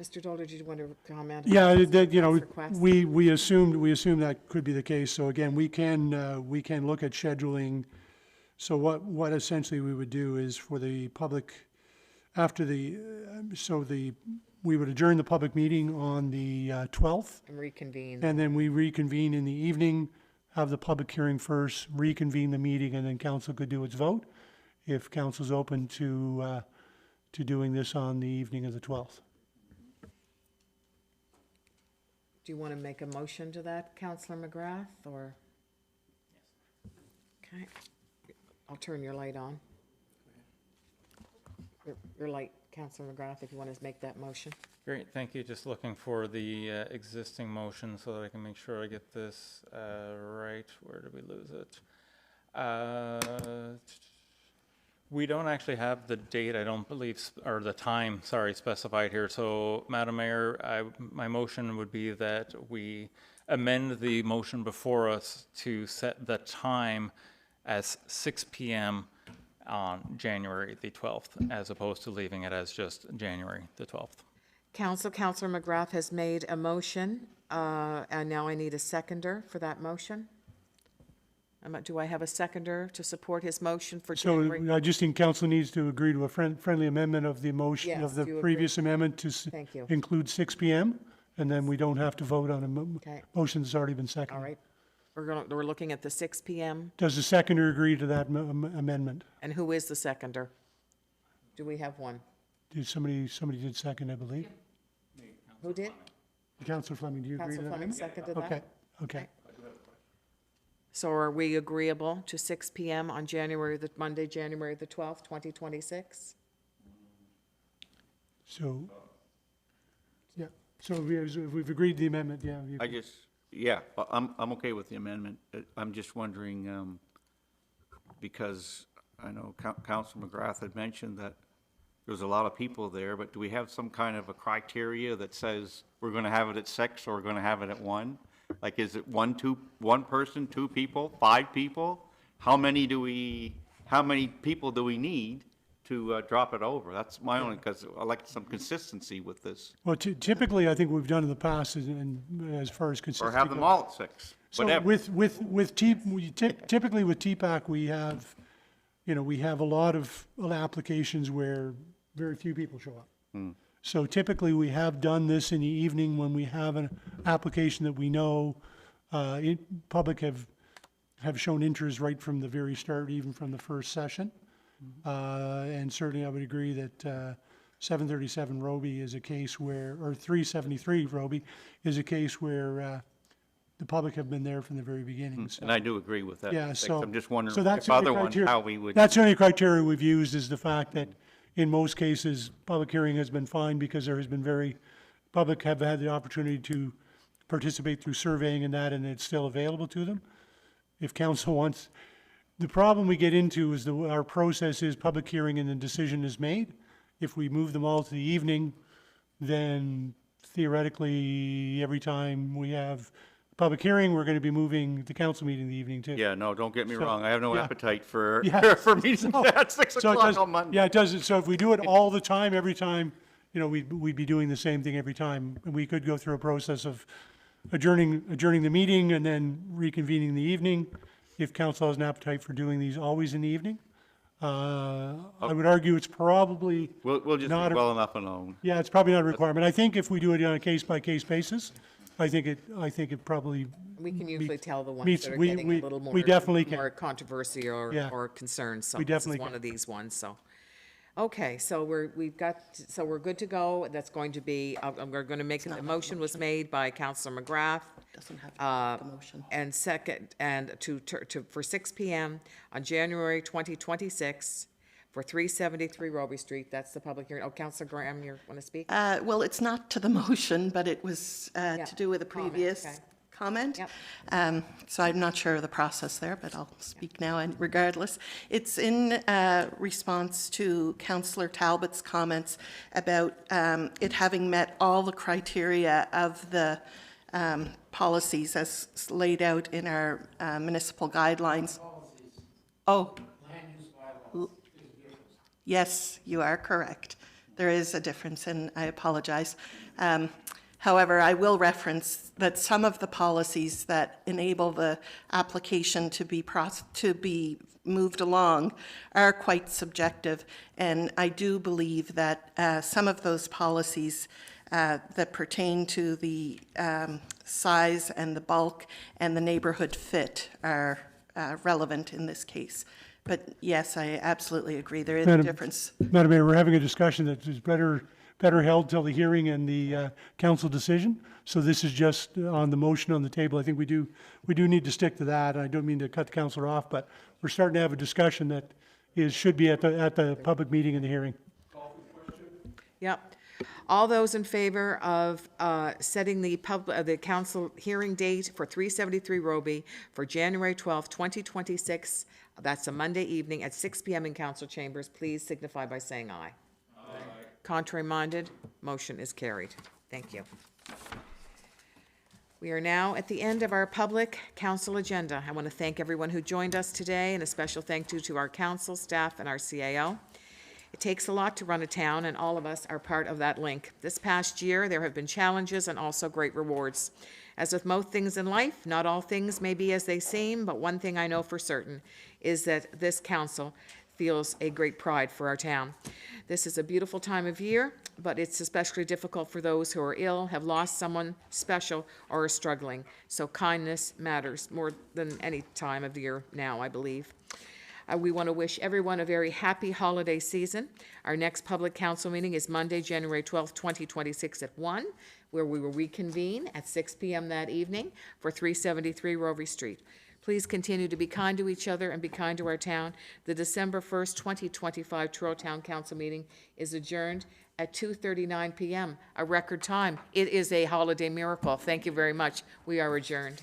Mr. Dolder, did you want to comment? Yeah, you know, request? we assumed that could be the case. So again, we can look at scheduling. So what essentially we would do is, for the public, after we would adjourn the public meeting on the 12th. And reconvene. And then we reconvene in the evening, have the public hearing first, reconvene the meeting, and then council could do its vote, if council's open to doing this on the evening of the 12th. Do you want to make a motion to that, Councillor McGrath, or? Yes. Okay. I'll turn your light on. Your light, Councillor McGrath, if you want to make that motion. Great, thank you. Just looking for the existing motion so that I can make sure I get this right. Where did we lose it? We don't actually have the date, I don't believe, or the time, sorry, specified here. So, Madam Mayor, my motion would be that we amend the motion before us to set the time as 6 p.m. on January the 12th, as opposed to leaving it as just January the 12th. Councillor McGrath has made a motion, and now I need a seconder for that motion. Do I have a seconder to support his motion for January? So I just think council needs to agree to a friendly amendment of the motion, Yes, of the do you previous amendment to Thank you. include 6 p.m., and then we don't have to vote on a Okay. motion that's already been seconded. All right. We're looking at the 6 p.m. Does the seconder agree to that amendment? And who is the seconder? Do we have one? Did somebody did second, I believe? Who did? Councilor Fleming, do you agree to Councilor that? Fleming seconded that? Okay, okay. So are we agreeable to 6 p.m. on Monday, January the 12th, 2026? So Yeah, so we've agreed to the amendment, yeah. I just, yeah, I'm okay with the amendment. I'm just wondering, because I know Council McGrath had mentioned that there's a lot of people there, but do we have some kind of a criteria that says we're gonna have it at 6 or we're gonna have it at 1? Like, is it one person, 2 people, 5 people? How many people do we need to drop it over? That's my only, because I like some consistency with this. Well, typically, I think what we've done in the past is, as far as Or consistency. have them all at 6, So whatever. typically with TPAC, we have a lot of applications where very few people show up. So typically, we have done this in the evening when we have an application that we know, public have shown interest right from the very start, even from the first session. And certainly I would agree that 737 Roby is a case where, or 373 Roby is a case where the public have been there from the very beginning. So, And I do agree with that. yeah, so. I'm just wondering so that's if the only other ones, criteria- how we would. That's the only criteria we've used, is the fact that in most cases, public hearing has been fine because there has been public have had the opportunity to participate through surveying and that, and it's still available to them. If council wants, the problem we get into is our process is public hearing and the decision is made. If we move them all to the evening, then theoretically, every time we have a public hearing, we're going to be moving the council meeting in the evening too. Yeah, no, don't get me So, wrong. I have no yeah. appetite for, Yeah. for meetings at 6 So it o'clock does- on Monday. Yeah, it does. So if we do it all the time, every time, we'd be doing the same thing every time. And we could go through a process of adjourning the meeting and then reconvening in the evening, if council has an appetite for doing these always in the evening. I would argue it's probably We'll just not be a- well enough alone. yeah, it's probably not a requirement. I think if we do it on a case-by-case basis, I think it probably We can usually tell the ones meets- that are we- getting we- a little more. we definitely can. More controversy Yeah. or concern, so We this definitely is one can. of these ones, so. Okay, so we're good to go. That's going to be, we're going to make, a motion was made by Councillor McGrath. Doesn't have to be the motion. And second, and for 6 PM on January 2026 for 373 Roby Street. That's the public hearing. Oh, Councillor Graham, you want to speak? Well, it's not to the motion, but it was to do with a Comment, previous okay. comment. Yep. So I'm not sure of the process there, but I'll speak now and regardless. It's in response to Councillor Talbot's comments about it having met all the criteria of the policies as laid out in our municipal guidelines. Oh. Yes, you are correct. There is a difference, and I apologize. However, I will reference that some of the policies that enable the application to be moved along are quite subjective, and I do believe that some of those policies that pertain to the size and the bulk and the neighborhood fit are relevant in this case. But yes, I absolutely agree. There is a difference. Madam Mayor, we're having a discussion that is better held till the hearing and the council decision. So this is just on the motion on the table. I think we do need to stick to that. I don't mean to cut the councillor off, but we're starting to have a discussion that should be at the public meeting and the hearing. Yep. All those in favor of setting the council hearing date for 373 Roby for January 12th, 2026, that's a Monday evening at 6 PM in council chambers, please signify by saying aye. Aye. Contrary minded, motion is carried. Thank you. We are now at the end of our public council agenda. I want to thank everyone who joined us today, and a special thank you to our council staff and our CAO. It takes a lot to run a town, and all of us are part of that link. This past year, there have been challenges and also great rewards. As with most things in life, not all things may be as they seem, but one thing I know for certain is that this council feels a great pride for our town. This is a beautiful time of year, but it's especially difficult for those who are ill, have lost someone special, or are struggling. So kindness matters more than any time of year now, I believe. We want to wish everyone a very happy holiday season. Our next public council meeting is Monday, January 12th, 2026 at 1, where we will reconvene at 6 PM that evening for 373 Roby Street. Please continue to be kind to each other and be kind to our town. The December 1st, 2025 Truro Town Council meeting is adjourned at 2:39 PM, a record time. It is a holiday miracle. Thank you very much. We are adjourned.